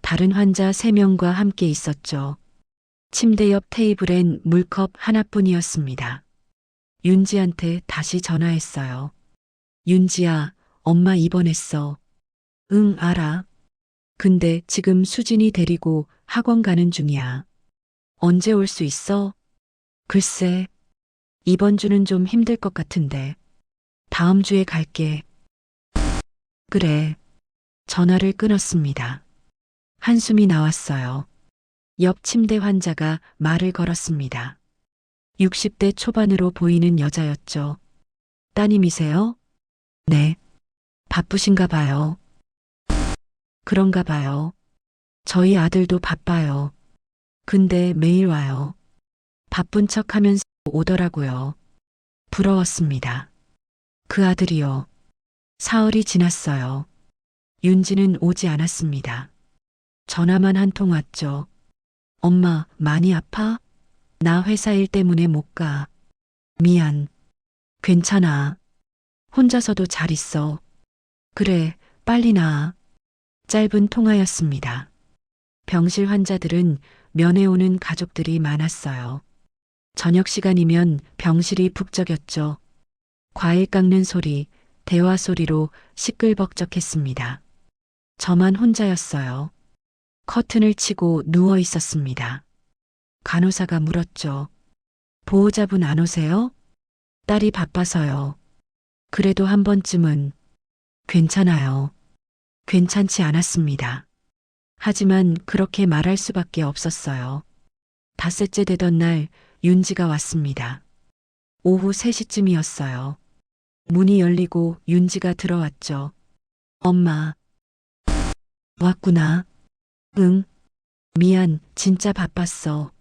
[SPEAKER 1] 다른 환자 3명과 함께 있었죠. 침대 옆 테이블엔 물컵 하나뿐이었습니다. 윤지한테 다시 전화했어요. 윤지야, 엄마 입원했어. 응, 알아. 근데 지금 수진이 데리고 학원 가는 중이야. 언제 올 수 있어? 글쎄, 이번 주는 좀 힘들 것 같은데. 다음 주에 갈게. 그래. 전화를 끊었습니다. 한숨이 나왔어요. 옆 침대 환자가 말을 걸었습니다. 60대 초반으로 보이는 여자였죠. 따님이세요? 네. 바쁘신가 봐요. 그런가 봐요. 저희 아들도 바빠요. 근데 매일 와요. 바쁜 척 하면서 오더라고요. 부러웠습니다. 그 아들이요. 사흘이 지났어요. 윤지는 오지 않았습니다. 전화만 한 통 왔죠. 엄마, 많이 아파? 나 회사 일 때문에 못 가. 미안. 괜찮아. 혼자서도 잘 있어. 그래, 빨리 나아. 짧은 통화였습니다. 병실 환자들은 면회 오는 가족들이 많았어요. 저녁 시간이면 병실이 북적였죠. 과일 깎는 소리, 대화 소리로 시끌벅적했습니다. 저만 혼자였어요. 커튼을 치고 누워 있었습니다. 간호사가 물었죠. 보호자분 안 오세요? 딸이 바빠서요. 그래도 한 번쯤은 괜찮아요. 괜찮지 않았습니다. 하지만 그렇게 말할 수밖에 없었어요. 닷새째 되던 날 윤지가 왔습니다. 오후 3시쯤이었어요. 문이 열리고 윤지가 들어왔죠. 엄마. 왔구나. 응. 미안, 진짜 바빴어.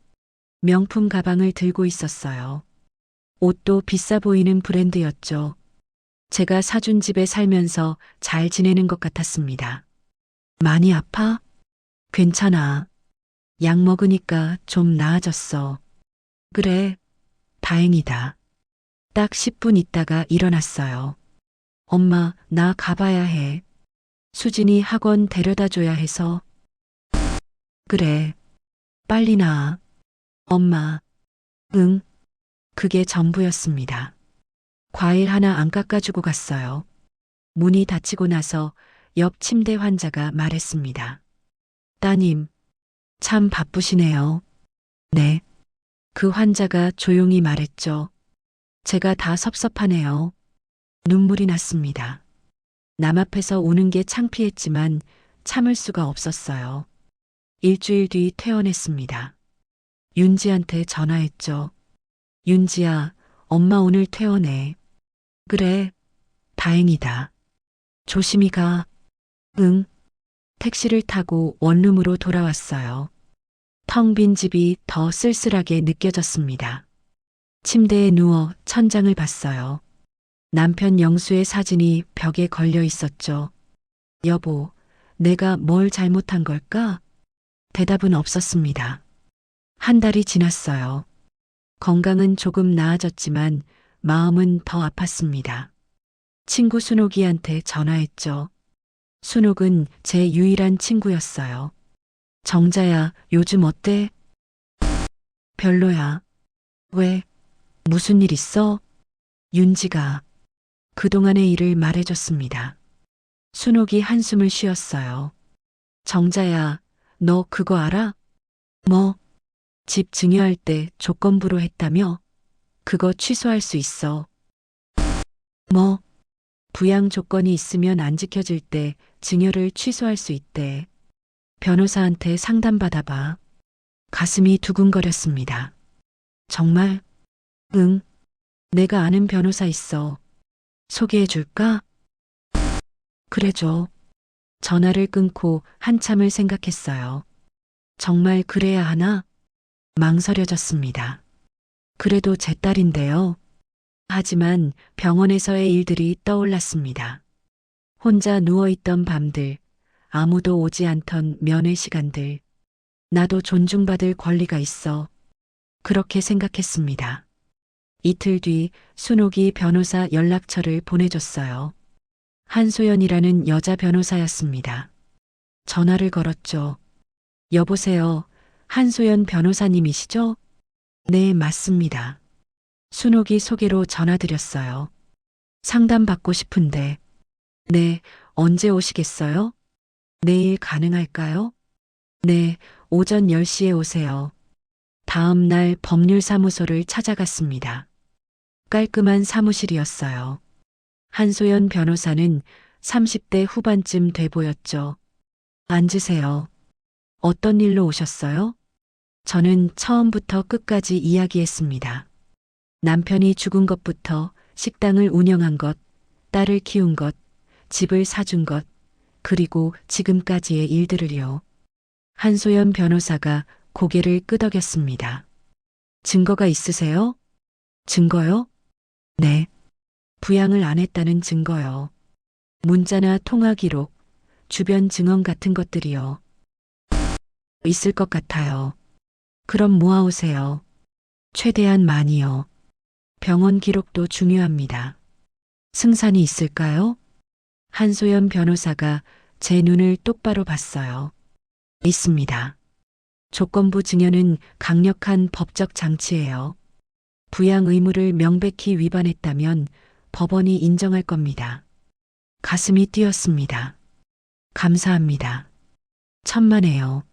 [SPEAKER 1] 명품 가방을 들고 있었어요. 옷도 비싸 보이는 브랜드였죠. 제가 사준 집에 살면서 잘 지내는 것 같았습니다. 많이 아파? 괜찮아. 약 먹으니까 좀 나아졌어. 그래, 다행이다. 딱 10분 있다가 일어났어요. 엄마, 나 가봐야 해. 수진이 학원 데려다 줘야 해서. 그래, 빨리 나아. 엄마, 응, 그게 전부였습니다. 과일 하나 안 깎아주고 갔어요. 문이 닫히고 나서 옆 침대 환자가 말했습니다. 따님, 참 바쁘시네요. 네. 그 환자가 조용히 말했죠. 제가 다 섭섭하네요. 눈물이 났습니다. 남 앞에서 우는 게 창피했지만 참을 수가 없었어요. 일주일 뒤 퇴원했습니다. 윤지한테 전화했죠. 윤지야, 엄마 오늘 퇴원해. 그래, 다행이다. 조심히 가. 응. 택시를 타고 원룸으로 돌아왔어요. 텅 빈 집이 더 쓸쓸하게 느껴졌습니다. 침대에 누워 천장을 봤어요. 남편 영수의 사진이 벽에 걸려 있었죠. 여보, 내가 뭘 잘못한 걸까? 대답은 없었습니다. 한 달이 지났어요. 건강은 조금 나아졌지만 마음은 더 아팠습니다. 친구 순옥이한테 전화했죠. 순옥은 제 유일한 친구였어요. 정자야, 요즘 어때? 별로야. 왜? 무슨 일 있어? 윤지가 그동안의 일을 말해줬습니다. 순옥이 한숨을 쉬었어요. 정자야, 너 그거 알아? 뭐? 집 증여할 때 조건부로 했다며? 그거 취소할 수 있어. 뭐? 부양 조건이 있으면 안 지켜질 때 증여를 취소할 수 있대. 변호사한테 상담받아봐. 가슴이 두근거렸습니다. 정말? 응. 내가 아는 변호사 있어. 소개해 줄까? 그래줘. 전화를 끊고 한참을 생각했어요. 정말 그래야 하나? 망설여졌습니다. 그래도 제 딸인데요. 하지만 병원에서의 일들이 떠올랐습니다. 혼자 누워있던 밤들, 아무도 오지 않던 면회 시간들, 나도 존중받을 권리가 있어. 그렇게 생각했습니다. 이틀 뒤 순옥이 변호사 연락처를 보내줬어요. 한소연이라는 여자 변호사였습니다. 전화를 걸었죠. 여보세요. 한소연 변호사님이시죠? 네, 맞습니다. 순옥이 소개로 전화드렸어요. 상담받고 싶은데. 네, 언제 오시겠어요? 내일 가능할까요? 네, 오전 10시에 오세요. 다음 날 법률사무소를 찾아갔습니다. 깔끔한 사무실이었어요. 한소연 변호사는 30대 후반쯤 돼 보였죠. 앉으세요. 어떤 일로 오셨어요? 저는 처음부터 끝까지 이야기했습니다. 남편이 죽은 것부터 식당을 운영한 것, 딸을 키운 것, 집을 사준 것, 그리고 지금까지의 일들을요. 한소연 변호사가 고개를 끄덕였습니다. 증거가 있으세요? 증거요? 네. 부양을 안 했다는 증거요. 문자나 통화 기록, 주변 증언 같은 것들이요. 있을 것 같아요. 그럼 모아오세요. 최대한 많이요. 병원 기록도 중요합니다. 승산이 있을까요? 한소연 변호사가 제 눈을 똑바로 봤어요. 있습니다. 조건부 증여는 강력한 법적 장치예요. 부양 의무를 명백히 위반했다면 법원이 인정할 겁니다. 가슴이 뛰었습니다. 감사합니다. 천만에요.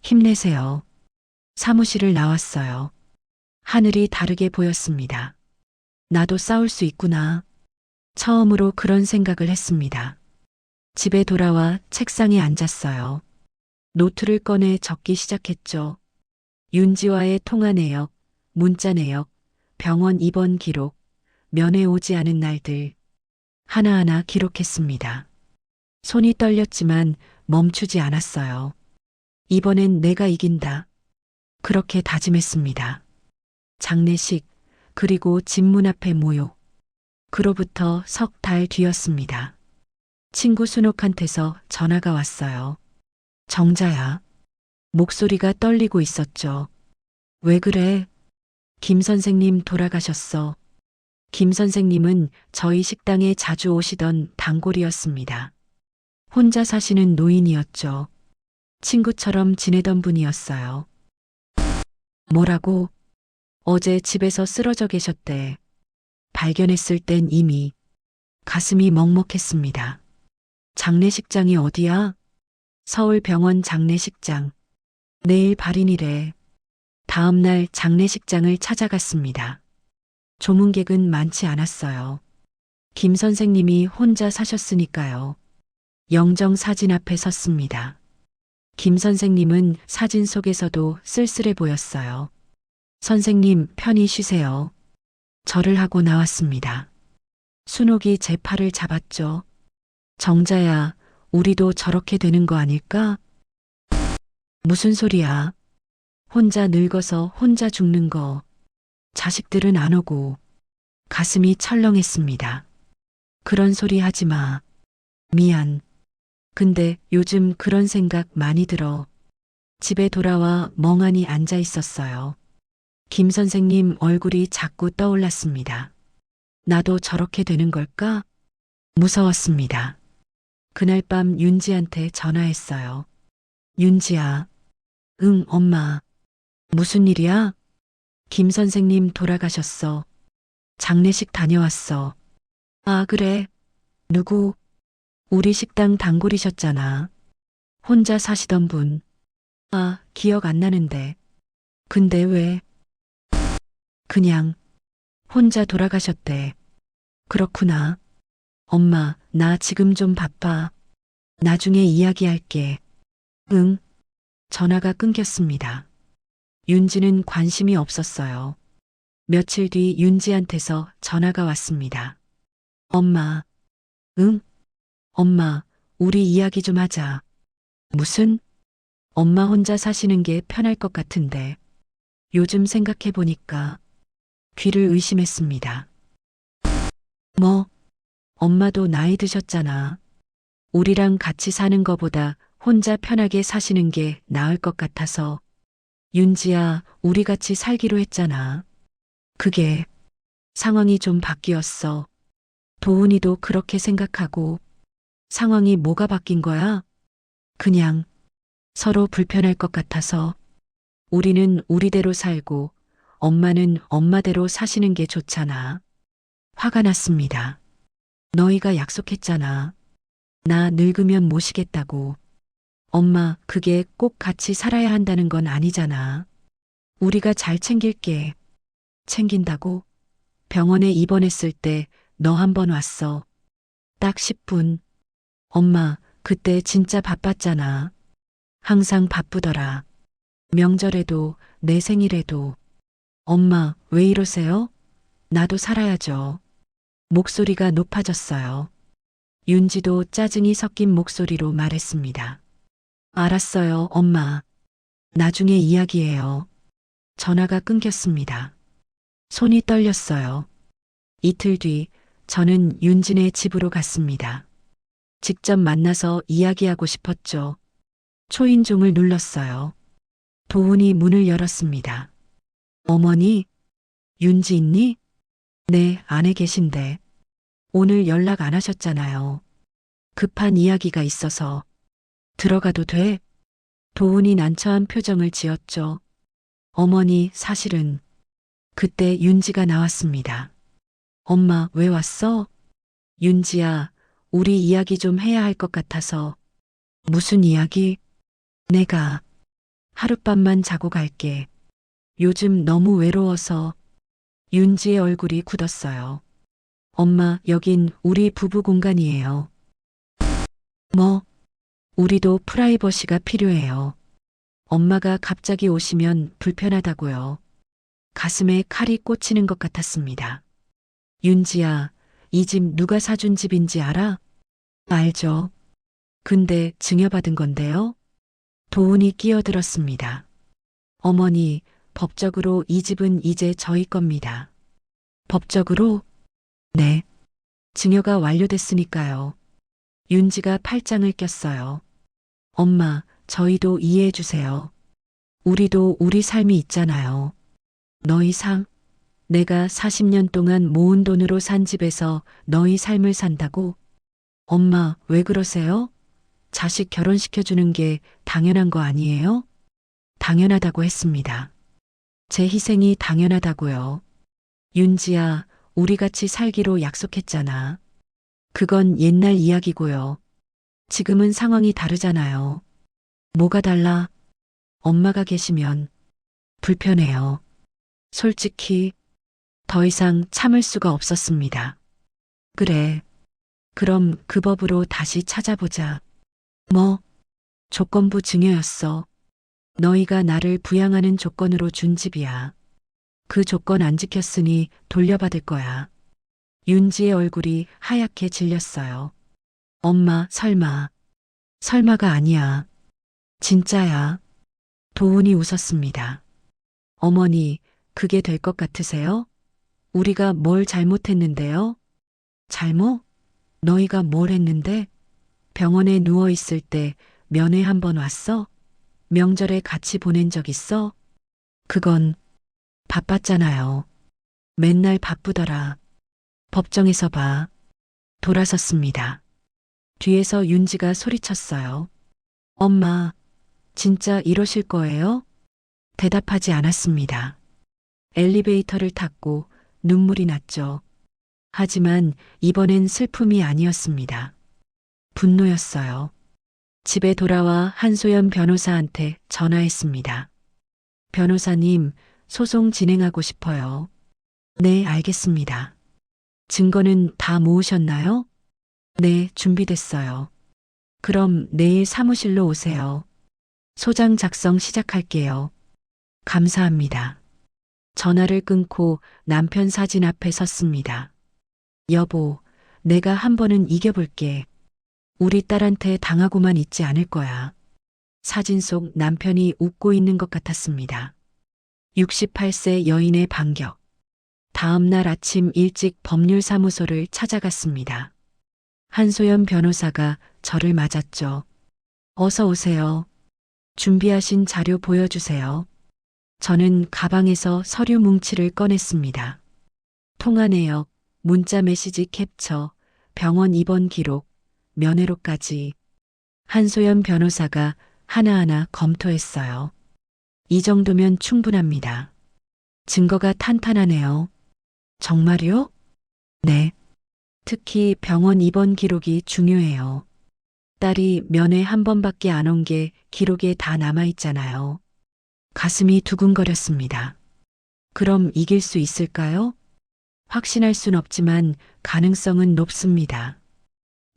[SPEAKER 1] 힘내세요. 사무실을 나왔어요. 하늘이 다르게 보였습니다. 나도 싸울 수 있구나. 처음으로 그런 생각을 했습니다. 집에 돌아와 책상에 앉았어요. 노트를 꺼내 적기 시작했죠. 윤지와의 통화 내역, 문자 내역, 병원 입원 기록, 면회 오지 않은 날들. 하나하나 기록했습니다. 손이 떨렸지만 멈추지 않았어요. 이번엔 내가 이긴다. 그렇게 다짐했습니다. 장례식, 그리고 집 문 앞의 모욕. 그로부터 석 달 뒤였습니다. 친구 순옥한테서 전화가 왔어요. 정자야. 목소리가 떨리고 있었죠. 왜 그래? 김 선생님 돌아가셨어. 김 선생님은 저희 식당에 자주 오시던 단골이었습니다. 혼자 사시는 노인이었죠. 친구처럼 지내던 분이었어요. 뭐라고? 어제 집에서 쓰러져 계셨대. 발견했을 땐 이미 가슴이 먹먹했습니다. 장례식장이 어디야? 서울병원 장례식장. 내일 발인이래. 다음 날 장례식장을 찾아갔습니다. 조문객은 많지 않았어요. 김 선생님이 혼자 사셨으니까요. 영정 사진 앞에 섰습니다. 김 선생님은 사진 속에서도 쓸쓸해 보였어요. 선생님, 편히 쉬세요. 절을 하고 나왔습니다. 순옥이 제 팔을 잡았죠. 정자야, 우리도 저렇게 되는 거 아닐까? 무슨 소리야? 혼자 늙어서 혼자 죽는 거. 자식들은 안 오고. 가슴이 철렁했습니다. 그런 소리 하지 마. 미안. 근데 요즘 그런 생각 많이 들어. 집에 돌아와 멍하니 앉아 있었어요. 김 선생님 얼굴이 자꾸 떠올랐습니다. 나도 저렇게 되는 걸까? 무서웠습니다. 그날 밤 윤지한테 전화했어요. 윤지야. 응, 엄마. 무슨 일이야? 김 선생님 돌아가셨어. 장례식 다녀왔어. 아, 그래? 누구? 우리 식당 단골이셨잖아. 혼자 사시던 분. 아, 기억 안 나는데. 근데 왜? 그냥 혼자 돌아가셨대. 그렇구나. 엄마, 나 지금 좀 바빠. 나중에 이야기할게. 응. 전화가 끊겼습니다. 윤지는 관심이 없었어요. 며칠 뒤 윤지한테서 전화가 왔습니다. 엄마. 응? 엄마, 우리 이야기 좀 하자. 무슨? 엄마 혼자 사시는 게 편할 것 같은데. 요즘 생각해 보니까 귀를 의심했습니다. 뭐? 엄마도 나이 드셨잖아. 우리랑 같이 사는 거보다 혼자 편하게 사시는 게 나을 것 같아서. 윤지야, 우리 같이 살기로 했잖아. 그게 상황이 좀 바뀌었어. 도훈이도 그렇게 생각하고. 상황이 뭐가 바뀐 거야? 그냥 서로 불편할 것 같아서. 우리는 우리대로 살고 엄마는 엄마대로 사시는 게 좋잖아. 화가 났습니다. 너희가 약속했잖아. 나 늙으면 모시겠다고. 엄마, 그게 꼭 같이 살아야 한다는 건 아니잖아. 우리가 잘 챙길게. 챙긴다고? 병원에 입원했을 때 너 한 번 왔어. 딱 10분. 엄마, 그때 진짜 바빴잖아. 항상 바쁘더라. 명절에도 내 생일에도. 엄마, 왜 이러세요? 나도 살아야죠. 목소리가 높아졌어요. 윤지도 짜증이 섞인 목소리로 말했습니다. 알았어요, 엄마. 나중에 이야기해요. 전화가 끊겼습니다. 손이 떨렸어요. 이틀 뒤 저는 윤진의 집으로 갔습니다. 직접 만나서 이야기하고 싶었죠. 초인종을 눌렀어요. 도훈이 문을 열었습니다. 어머니, 윤지 있니? 네, 안에 계신데. 오늘 연락 안 하셨잖아요. 급한 이야기가 있어서. 들어가도 돼? 도훈이 난처한 표정을 지었죠. 어머니, 사실은 그때 윤지가 나왔습니다. 엄마, 왜 왔어? 윤지야, 우리 이야기 좀 해야 할 것 같아서. 무슨 이야기? 내가 하룻밤만 자고 갈게. 요즘 너무 외로워서. 윤지의 얼굴이 굳었어요. 엄마, 여긴 우리 부부 공간이에요. 뭐? 우리도 프라이버시가 필요해요. 엄마가 갑자기 오시면 불편하다고요. 가슴에 칼이 꽂히는 것 같았습니다. 윤지야, 이 집 누가 사준 집인지 알아? 알죠. 근데 증여받은 건데요. 도훈이 끼어들었습니다. 어머니, 법적으로 이 집은 이제 저희 겁니다. 법적으로? 네. 증여가 완료됐으니까요. 윤지가 팔짱을 꼈어요. 엄마, 저희도 이해해 주세요. 우리도 우리 삶이 있잖아요. 너희 삶? 내가 40년 동안 모은 돈으로 산 집에서 너희 삶을 산다고? 엄마, 왜 그러세요? 자식 결혼시켜주는 게 당연한 거 아니에요? 당연하다고 했습니다. 제 희생이 당연하다고요. 윤지야, 우리 같이 살기로 약속했잖아. 그건 옛날 이야기고요. 지금은 상황이 다르잖아요. 뭐가 달라? 엄마가 계시면 불편해요. 솔직히 더 이상 참을 수가 없었습니다. 그래. 그럼 그 법으로 다시 찾아보자. 뭐? 조건부 증여였어. 너희가 나를 부양하는 조건으로 준 집이야. 그 조건 안 지켰으니 돌려받을 거야. 윤지의 얼굴이 하얗게 질렸어요. 엄마, 설마. 설마가 아니야. 진짜야. 도훈이 웃었습니다. 어머니, 그게 될 것 같으세요? 우리가 뭘 잘못했는데요? 잘못? 너희가 뭘 했는데? 병원에 누워 있을 때 면회 한 번 왔어? 명절에 같이 보낸 적 있어? 그건 바빴잖아요. 맨날 바쁘더라. 법정에서 봐. 돌아섰습니다. 뒤에서 윤지가 소리쳤어요. 엄마, 진짜 이러실 거예요? 대답하지 않았습니다. 엘리베이터를 탔고 눈물이 났죠. 하지만 이번엔 슬픔이 아니었습니다. 분노였어요. 집에 돌아와 한소연 변호사한테 전화했습니다. 변호사님, 소송 진행하고 싶어요. 네, 알겠습니다. 증거는 다 모으셨나요? 네, 준비됐어요. 그럼 내일 사무실로 오세요. 소장 작성 시작할게요. 감사합니다. 전화를 끊고 남편 사진 앞에 섰습니다. 여보, 내가 한 번은 이겨볼게. 우리 딸한테 당하고만 있지 않을 거야. 사진 속 남편이 웃고 있는 것 같았습니다. 68세 여인의 반격. 다음 날 아침 일찍 법률사무소를 찾아갔습니다. 한소연 변호사가 저를 맞았죠. 어서 오세요. 준비하신 자료 보여주세요. 저는 가방에서 서류 뭉치를 꺼냈습니다. 통화 내역, 문자 메시지 캡처, 병원 입원 기록, 면회록까지 한소연 변호사가 하나하나 검토했어요. 이 정도면 충분합니다. 증거가 탄탄하네요. 정말요? 네. 특히 병원 입원 기록이 중요해요. 딸이 면회 한 번밖에 안 온 게 기록에 다 남아있잖아요. 가슴이 두근거렸습니다. 그럼 이길 수 있을까요? 확신할 순 없지만 가능성은 높습니다.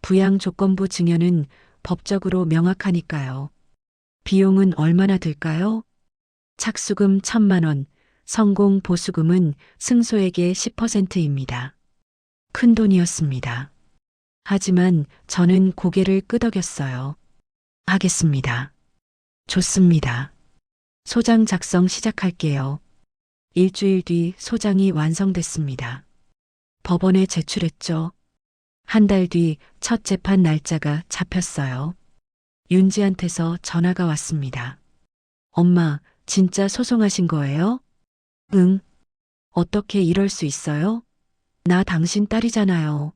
[SPEAKER 1] 부양 조건부 증여는 법적으로 명확하니까요. 비용은 얼마나 들까요? 착수금 1,000만 원, 성공 보수금은 승소액의 10%입니다. 큰 돈이었습니다. 하지만 저는 고개를 끄덕였어요. 하겠습니다. 좋습니다. 소장 작성 시작할게요. 일주일 뒤 소장이 완성됐습니다. 법원에 제출했죠. 한 달 뒤 첫 재판 날짜가 잡혔어요. 윤지한테서 전화가 왔습니다. 엄마, 진짜 소송하신 거예요? 응. 어떻게 이럴 수 있어요? 나 당신 딸이잖아요.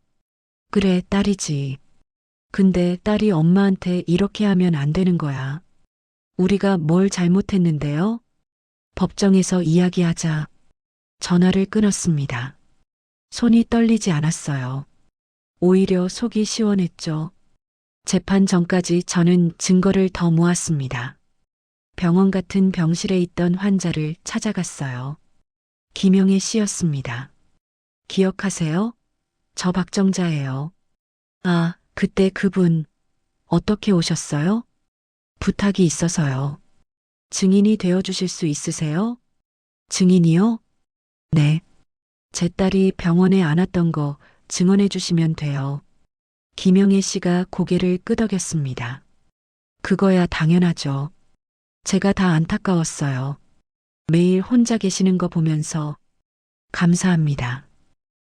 [SPEAKER 1] 그래, 딸이지. 근데 딸이 엄마한테 이렇게 하면 안 되는 거야. 우리가 뭘 잘못했는데요? 법정에서 이야기하자. 전화를 끊었습니다. 손이 떨리지 않았어요. 오히려 속이 시원했죠. 재판 전까지 저는 증거를 더 모았습니다. 병원 같은 병실에 있던 환자를 찾아갔어요. 김영애 씨였습니다. 기억하세요? 저 박정자예요. 아, 그때 그분 어떻게 오셨어요? 부탁이 있어서요. 증인이 되어 주실 수 있으세요? 증인이요? 네. 제 딸이 병원에 안 왔던 거 증언해 주시면 돼요. 김영애 씨가 고개를 끄덕였습니다. 그거야 당연하죠. 제가 다 안타까웠어요. 매일 혼자 계시는 거 보면서 감사합니다.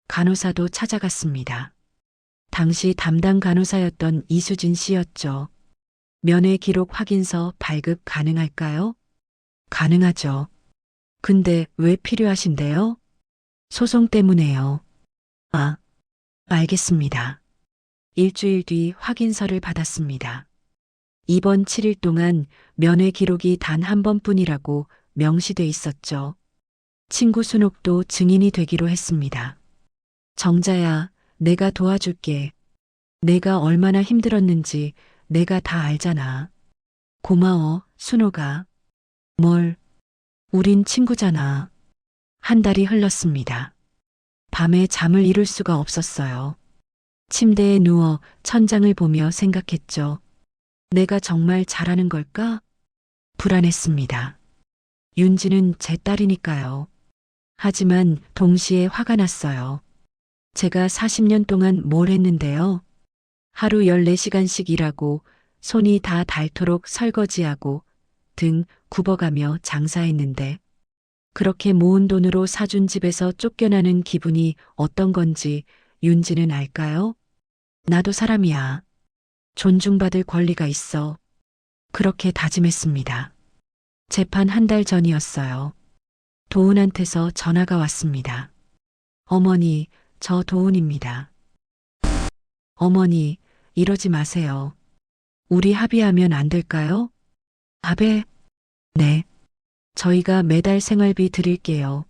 [SPEAKER 1] 간호사도 찾아갔습니다. 당시 담당 간호사였던 이수진 씨였죠. 면회 기록 확인서 발급 가능할까요? 가능하죠. 근데 왜 필요하신데요? 소송 때문에요. 아, 알겠습니다. 일주일 뒤 확인서를 받았습니다. 이번 7일 동안 면회 기록이 단 한 번뿐이라고 명시돼 있었죠. 친구 순옥도 증인이 되기로 했습니다. 정자야, 내가 도와줄게. 내가 얼마나 힘들었는지 내가 다 알잖아. 고마워, 순옥아. 뭘, 우린 친구잖아. 한 달이 흘렀습니다. 밤에 잠을 이룰 수가 없었어요. 침대에 누워 천장을 보며 생각했죠. 내가 정말 잘하는 걸까? 불안했습니다. 윤지는 제 딸이니까요. 하지만 동시에 화가 났어요. 제가 40년 동안 뭘 했는데요. 하루 14시간씩 일하고 손이 다 닳도록 설거지하고 등 굽어가며 장사했는데 그렇게 모은 돈으로 사준 집에서 쫓겨나는 기분이 어떤 건지 윤지는 알까요? 나도 사람이야. 존중받을 권리가 있어. 그렇게 다짐했습니다. 재판 한 달 전이었어요. 도훈한테서 전화가 왔습니다. 어머니, 저 도훈입니다. 어머니, 이러지 마세요. 우리 합의하면 안 될까요? 합의? 네. 저희가 매달 생활비 드릴게요.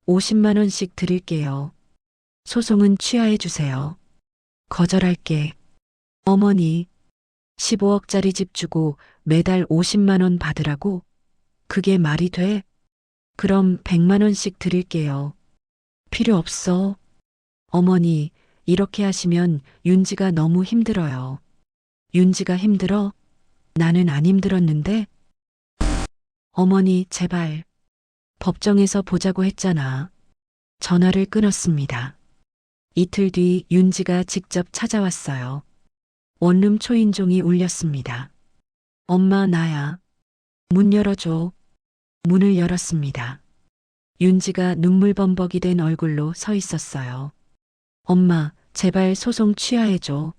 [SPEAKER 1] 50만 원씩 드릴게요. 소송은 취하해 주세요. 거절할게. 어머니, 15억짜리 집 주고 매달 50만 원 받으라고? 그게 말이 돼? 그럼 100만 원씩 드릴게요. 필요 없어. 어머니, 이렇게 하시면 윤지가 너무 힘들어요. 윤지가 힘들어? 나는 안 힘들었는데? 어머니, 제발. 법정에서 보자고 했잖아. 전화를 끊었습니다. 이틀 뒤 윤지가 직접 찾아왔어요. 원룸 초인종이 울렸습니다. 엄마, 나야. 문 열어줘. 문을 열었습니다. 윤지가 눈물범벅이 된 얼굴로 서 있었어요. 엄마, 제발 소송 취하해줘.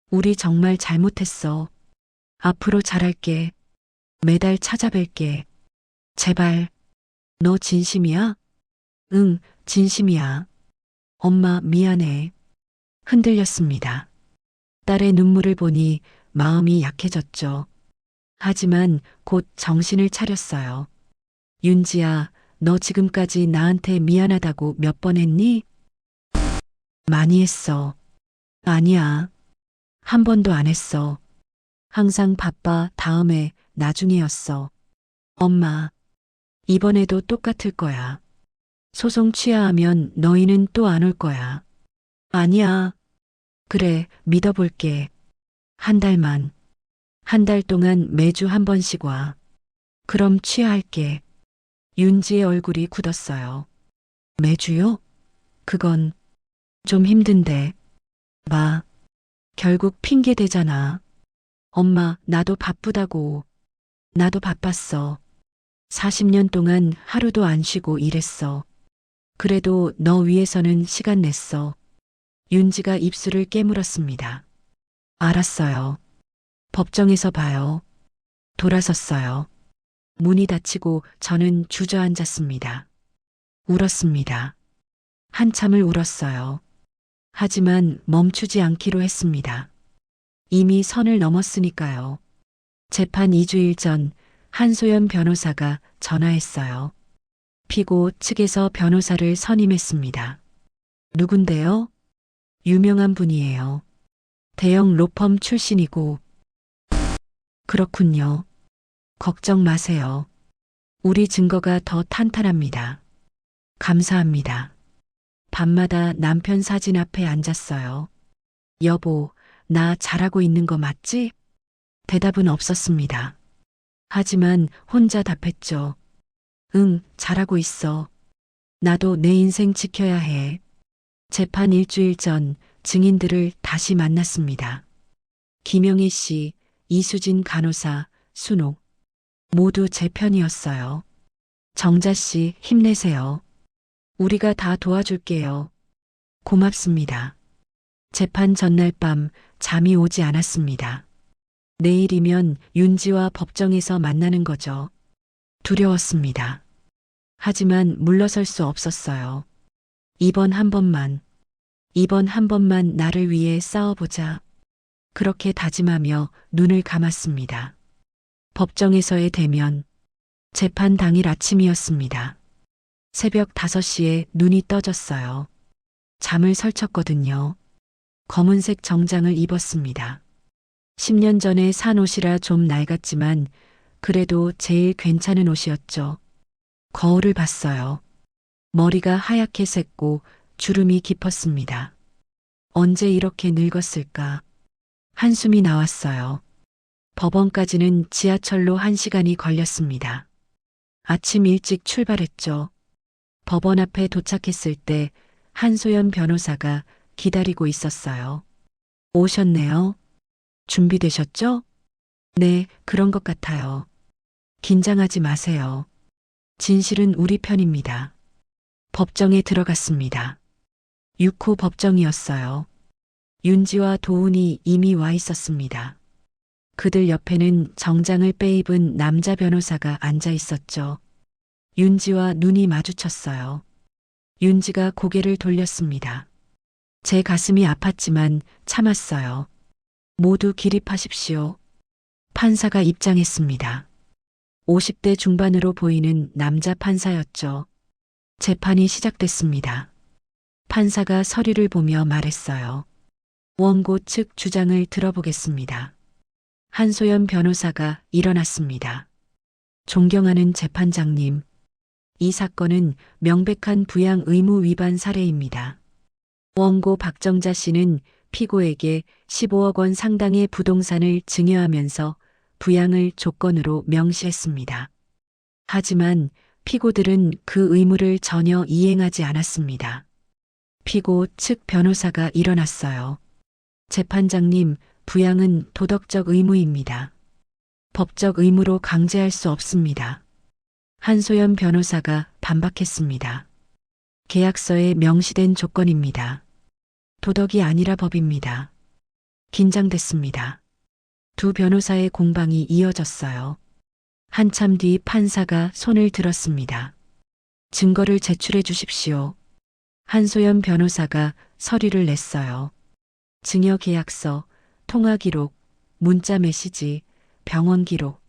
[SPEAKER 1] 우리 정말 잘못했어. 앞으로 잘할게. 매달 찾아뵐게. 제발. 너 진심이야? 응, 진심이야. 엄마, 미안해. 흔들렸습니다. 딸의 눈물을 보니 마음이 약해졌죠. 하지만 곧 정신을 차렸어요. 윤지야, 너 지금까지 나한테 미안하다고 몇 번 했니? 많이 했어. 아니야. 한 번도 안 했어. 항상 바빠, 다음에, 나중에였어. 엄마, 이번에도 똑같을 거야. 소송 취하하면 너희는 또 안 올 거야. 아니야. 그래, 믿어볼게. 한 달만. 한 달 동안 매주 한 번씩 와. 그럼 취하할게. 윤지의 얼굴이 굳었어요. 매주요? 그건 좀 힘든데. 마, 결국 핑계 대잖아. 엄마, 나도 바쁘다고. 나도 바빴어. 40년 동안 하루도 안 쉬고 일했어. 그래도 너 위해서는 시간 냈어. 윤지가 입술을 깨물었습니다. 알았어요. 법정에서 봐요. 돌아섰어요. 문이 닫히고 저는 주저앉았습니다. 울었습니다. 한참을 울었어요. 하지만 멈추지 않기로 했습니다. 이미 선을 넘었으니까요. 재판 2주일 전 한소연 변호사가 전화했어요. 피고 측에서 변호사를 선임했습니다. 누군데요? 유명한 분이에요. 대형 로펌 출신이고. 그렇군요. 걱정 마세요. 우리 증거가 더 탄탄합니다. 감사합니다. 밤마다 남편 사진 앞에 앉았어요. 여보, 나 잘하고 있는 거 맞지? 대답은 없었습니다. 하지만 혼자 답했죠. 응, 잘하고 있어. 나도 내 인생 지켜야 해. 재판 일주일 전 증인들을 다시 만났습니다. 김영희 씨, 이수진 간호사, 순옥. 모두 제 편이었어요. 정자 씨, 힘내세요. 우리가 다 도와줄게요. 고맙습니다. 재판 전날 밤 잠이 오지 않았습니다. 내일이면 윤지와 법정에서 만나는 거죠. 두려웠습니다. 하지만 물러설 수 없었어요. 이번 한 번만 나를 위해 싸워보자. 그렇게 다짐하며 눈을 감았습니다. 법정에서의 대면. 재판 당일 아침이었습니다. 새벽 5시에 눈이 떠졌어요. 잠을 설쳤거든요. 검은색 정장을 입었습니다. 10년 전에 산 옷이라 좀 낡았지만 그래도 제일 괜찮은 옷이었죠. 거울을 봤어요. 머리가 하얗게 샜고 주름이 깊었습니다. 언제 이렇게 늙었을까? 한숨이 나왔어요. 법원까지는 지하철로 1시간이 걸렸습니다. 아침 일찍 출발했죠. 법원 앞에 도착했을 때 한소연 변호사가 기다리고 있었어요. 오셨네요. 준비되셨죠? 네, 그런 것 같아요. 긴장하지 마세요. 진실은 우리 편입니다. 법정에 들어갔습니다. 6호 법정이었어요. 윤지와 도훈이 이미 와 있었습니다. 그들 옆에는 정장을 빼입은 남자 변호사가 앉아 있었죠. 윤지와 눈이 마주쳤어요. 윤지가 고개를 돌렸습니다. 제 가슴이 아팠지만 참았어요. 모두 기립하십시오. 판사가 입장했습니다. 50대 중반으로 보이는 남자 판사였죠. 재판이 시작됐습니다. 판사가 서류를 보며 말했어요. 원고 측 주장을 들어보겠습니다. 한소연 변호사가 일어났습니다. 존경하는 재판장님, 이 사건은 명백한 부양 의무 위반 사례입니다. 원고 박정자 씨는 피고에게 15억 원 상당의 부동산을 증여하면서 부양을 조건으로 명시했습니다. 하지만 피고들은 그 의무를 전혀 이행하지 않았습니다. 피고 측 변호사가 일어났어요. 재판장님, 부양은 도덕적 의무입니다. 법적 의무로 강제할 수 없습니다. 한소연 변호사가 반박했습니다. 계약서에 명시된 조건입니다. 도덕이 아니라 법입니다. 긴장됐습니다. 두 변호사의 공방이 이어졌어요. 한참 뒤 판사가 손을 들었습니다. 증거를 제출해 주십시오. 한소연 변호사가 서류를 냈어요. 증여 계약서, 통화 기록, 문자 메시지, 병원 기록.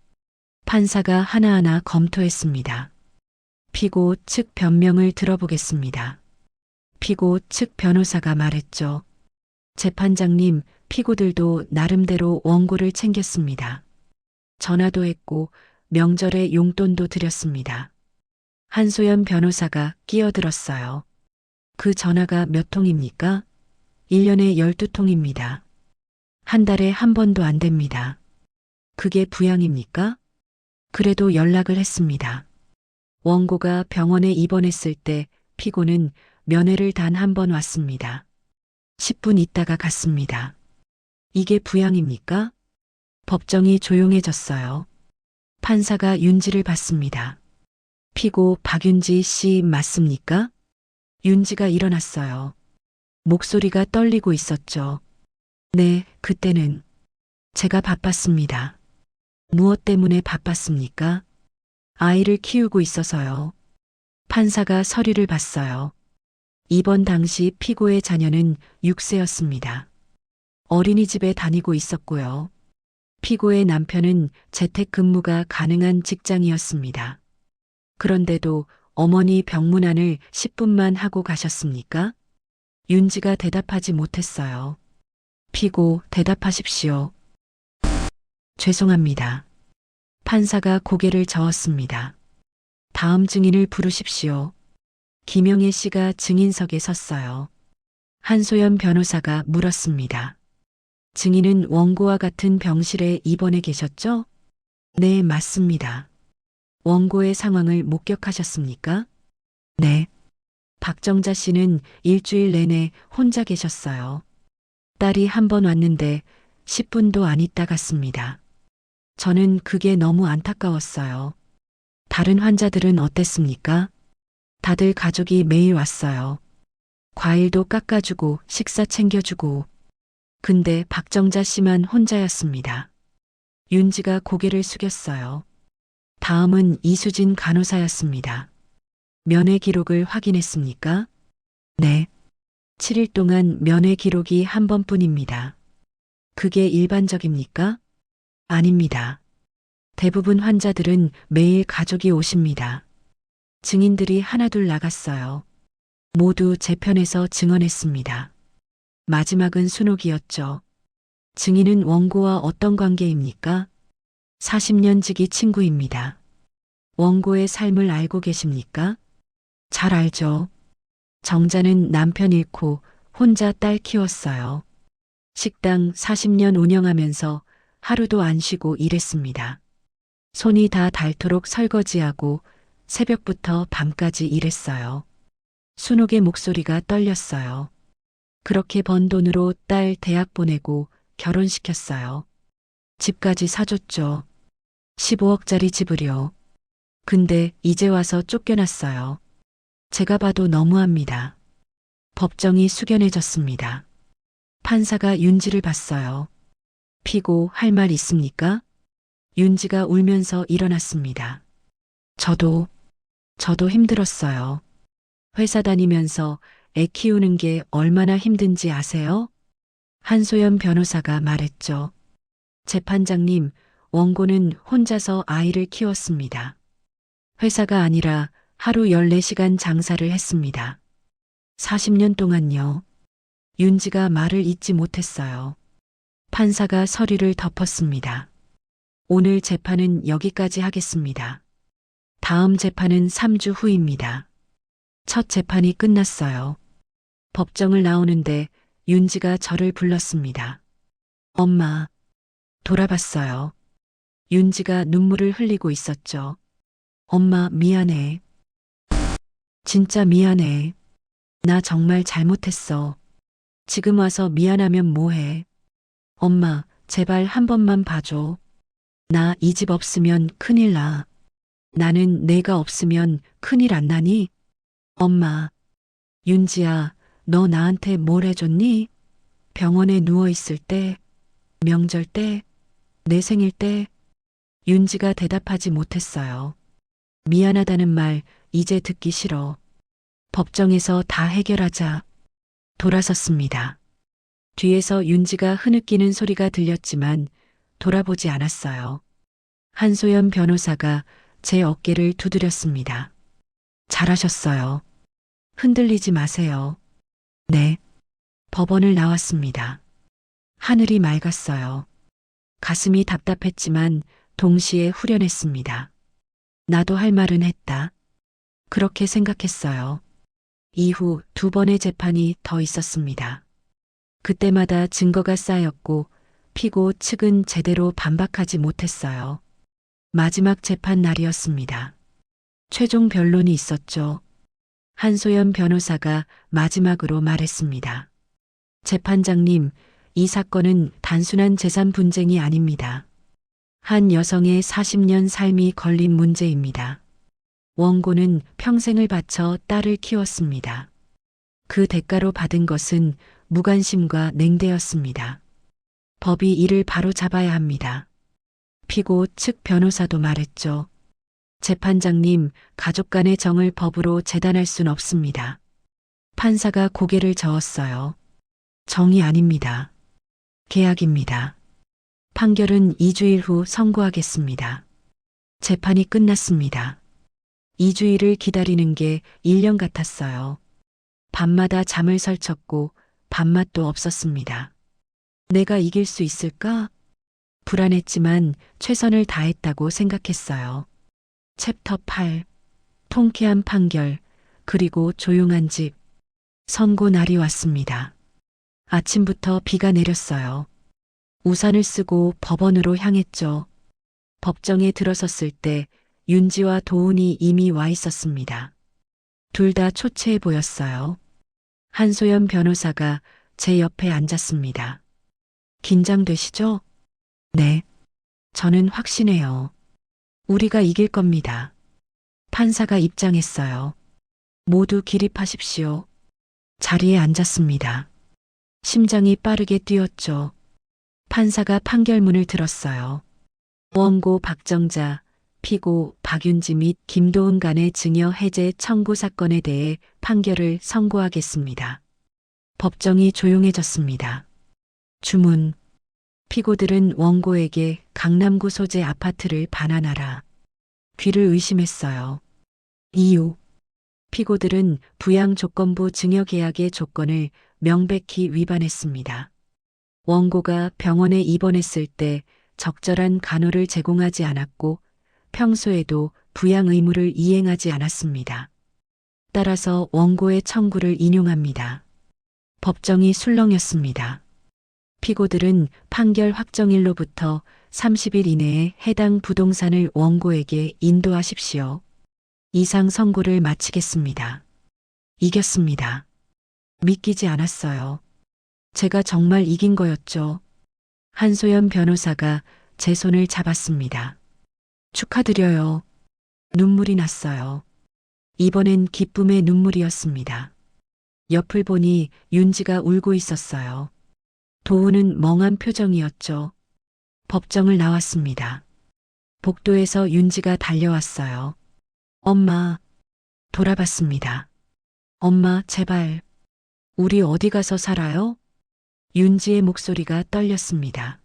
[SPEAKER 1] 판사가 하나하나 검토했습니다. 피고 측 변명을 들어보겠습니다. 피고 측 변호사가 말했죠. 재판장님, 피고들도 나름대로 원고를 챙겼습니다. 전화도 했고 명절에 용돈도 드렸습니다. 한소연 변호사가 끼어들었어요. 그 전화가 몇 통입니까? 1년에 12통입니다. 한 달에 한 번도 안 됩니다. 그게 부양입니까? 그래도 연락을 했습니다. 원고가 병원에 입원했을 때 피고는 면회를 단 한 번 왔습니다. 10분 있다가 갔습니다. 이게 부양입니까? 법정이 조용해졌어요. 판사가 윤지를 받습니다. 피고 박윤지 씨 맞습니까? 윤지가 일어났어요. 목소리가 떨리고 있었죠. 네, 그때는 제가 바빴습니다. 무엇 때문에 바빴습니까? 아이를 키우고 있어서요. 판사가 서류를 봤어요. 입원 당시 피고의 자녀는 6세였습니다. 어린이집에 다니고 있었고요. 피고의 남편은 재택근무가 가능한 직장이었습니다. 그런데도 어머니 병문안을 10분만 하고 가셨습니까? 윤지가 대답하지 못했어요. 피고 대답하십시오. 죄송합니다. 판사가 고개를 저었습니다. 다음 증인을 부르십시오. 김영애 씨가 증인석에 섰어요. 한소연 변호사가 물었습니다. 증인은 원고와 같은 병실에 입원해 계셨죠? 네, 맞습니다. 원고의 상황을 목격하셨습니까? 네. 박정자 씨는 일주일 내내 혼자 계셨어요. 딸이 한 번 왔는데 10분도 안 있다 갔습니다. 저는 그게 너무 안타까웠어요. 다른 환자들은 어땠습니까? 다들 가족이 매일 왔어요. 과일도 깎아주고 식사 챙겨주고. 근데 박정자 씨만 혼자였습니다. 윤지가 고개를 숙였어요. 다음은 이수진 간호사였습니다. 면회 기록을 확인했습니까? 네. 7일 동안 면회 기록이 한 번뿐입니다. 그게 일반적입니까? 아닙니다. 대부분 환자들은 매일 가족이 오십니다. 증인들이 하나둘 나갔어요. 모두 제 편에서 증언했습니다. 마지막은 순옥이었죠. 증인은 원고와 어떤 관계입니까? 40년 지기 친구입니다. 원고의 삶을 알고 계십니까? 잘 알죠. 정자는 남편 잃고 혼자 딸 키웠어요. 식당 40년 운영하면서 하루도 안 쉬고 일했습니다. 손이 다 닳도록 설거지하고 새벽부터 밤까지 일했어요. 순옥의 목소리가 떨렸어요. 그렇게 번 돈으로 딸 대학 보내고 결혼시켰어요. 집까지 사줬죠. 15억짜리 집을요. 근데 이제 와서 쫓겨났어요. 제가 봐도 너무합니다. 법정이 숙연해졌습니다. 판사가 윤지를 봤어요. 피고 할 말 있습니까? 윤지가 울면서 일어났습니다. 저도 힘들었어요. 회사 다니면서 애 키우는 게 얼마나 힘든지 아세요? 한소연 변호사가 말했죠. 재판장님, 원고는 혼자서 아이를 키웠습니다. 회사가 아니라 하루 14시간 장사를 했습니다. 40년 동안요. 윤지가 말을 잇지 못했어요. 판사가 서류를 덮었습니다. 오늘 재판은 여기까지 하겠습니다. 다음 재판은 3주 후입니다. 첫 재판이 끝났어요. 법정을 나오는데 윤지가 저를 불렀습니다. 엄마. 돌아봤어요. 윤지가 눈물을 흘리고 있었죠. 엄마 미안해. 진짜 미안해. 나 정말 잘못했어. 지금 와서 미안하면 뭐해. 엄마, 제발 한 번만 봐줘. 나 이 집 없으면 큰일 나. 나는 내가 없으면 큰일 안 나니? 엄마. 윤지야, 너 나한테 뭘 해줬니? 병원에 누워있을 때, 명절 때, 내 생일 때 윤지가 대답하지 못했어요. 미안하다는 말 이제 듣기 싫어. 법정에서 다 해결하자. 돌아섰습니다. 뒤에서 윤지가 흐느끼는 소리가 들렸지만 돌아보지 않았어요. 한소연 변호사가 제 어깨를 두드렸습니다. 잘하셨어요. 흔들리지 마세요. 네. 법원을 나왔습니다. 하늘이 맑았어요. 가슴이 답답했지만 동시에 후련했습니다. 나도 할 말은 했다. 그렇게 생각했어요. 이후 2번의 재판이 더 있었습니다. 그때마다 증거가 쌓였고 피고 측은 제대로 반박하지 못했어요. 마지막 재판 날이었습니다. 최종 변론이 있었죠. 한소연 변호사가 마지막으로 말했습니다. 재판장님, 이 사건은 단순한 재산 분쟁이 아닙니다. 한 여성의 40년 삶이 걸린 문제입니다. 원고는 평생을 바쳐 딸을 키웠습니다. 그 대가로 받은 것은 무관심과 냉대였습니다. 법이 이를 바로 잡아야 합니다. 피고 측 변호사도 말했죠. 재판장님, 가족 간의 정을 법으로 재단할 순 없습니다. 판사가 고개를 저었어요. 정이 아닙니다. 계약입니다. 판결은 2주일 후 선고하겠습니다. 재판이 끝났습니다. 2주일을 기다리는 게 1년 같았어요. 밤마다 잠을 설쳤고 밥맛도 없었습니다. 내가 이길 수 있을까? 불안했지만 최선을 다했다고 생각했어요. 챕터 8. 통쾌한 판결, 그리고 조용한 집. 선고 날이 왔습니다. 아침부터 비가 내렸어요. 우산을 쓰고 법원으로 향했죠. 법정에 들어섰을 때 윤지와 도훈이 이미 와 있었습니다. 둘 다 초췌해 보였어요. 한소연 변호사가 제 옆에 앉았습니다. 긴장되시죠? 네. 저는 확신해요. 우리가 이길 겁니다. 판사가 입장했어요. 모두 기립하십시오. 자리에 앉았습니다. 심장이 빠르게 뛰었죠. 판사가 판결문을 들었어요. 원고 박정자, 피고 박윤지 및 김도훈 간의 증여 해제 청구 사건에 대해 판결을 선고하겠습니다. 법정이 조용해졌습니다. 주문. 피고들은 원고에게 강남구 소재 아파트를 반환하라. 귀를 의심했어요. 이유. 피고들은 부양조건부 증여계약의 조건을 명백히 위반했습니다. 원고가 병원에 입원했을 때 적절한 간호를 제공하지 않았고 평소에도 부양 의무를 이행하지 않았습니다. 따라서 원고의 청구를 인용합니다. 법정이 술렁였습니다. 피고들은 판결 확정일로부터 30일 이내에 해당 부동산을 원고에게 인도하십시오. 이상 선고를 마치겠습니다. 이겼습니다. 믿기지 않았어요. 제가 정말 이긴 거였죠. 한소연 변호사가 제 손을 잡았습니다. 축하드려요. 눈물이 났어요. 이번엔 기쁨의 눈물이었습니다. 옆을 보니 윤지가 울고 있었어요. 도훈은 멍한 표정이었죠. 법정을 나왔습니다. 복도에서 윤지가 달려왔어요. 엄마. 돌아봤습니다. 엄마, 제발. 우리 어디 가서 살아요? 윤지의 목소리가 떨렸습니다.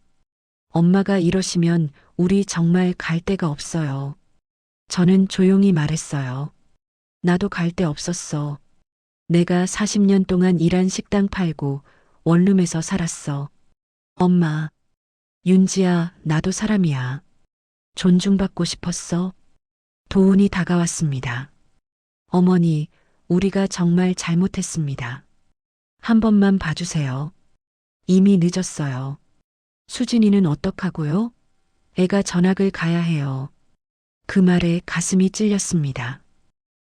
[SPEAKER 1] 엄마가 이러시면 우리 정말 갈 데가 없어요. 저는 조용히 말했어요. 나도 갈 데 없었어. 내가 40년 동안 일한 식당 팔고 원룸에서 살았어. 엄마. 윤지야, 나도 사람이야. 존중받고 싶었어. 도훈이 다가왔습니다. 어머니, 우리가 정말 잘못했습니다. 한 번만 봐주세요. 이미 늦었어요. 수진이는 어떡하고요? 애가 전학을 가야 해요. 그 말에 가슴이 찔렸습니다.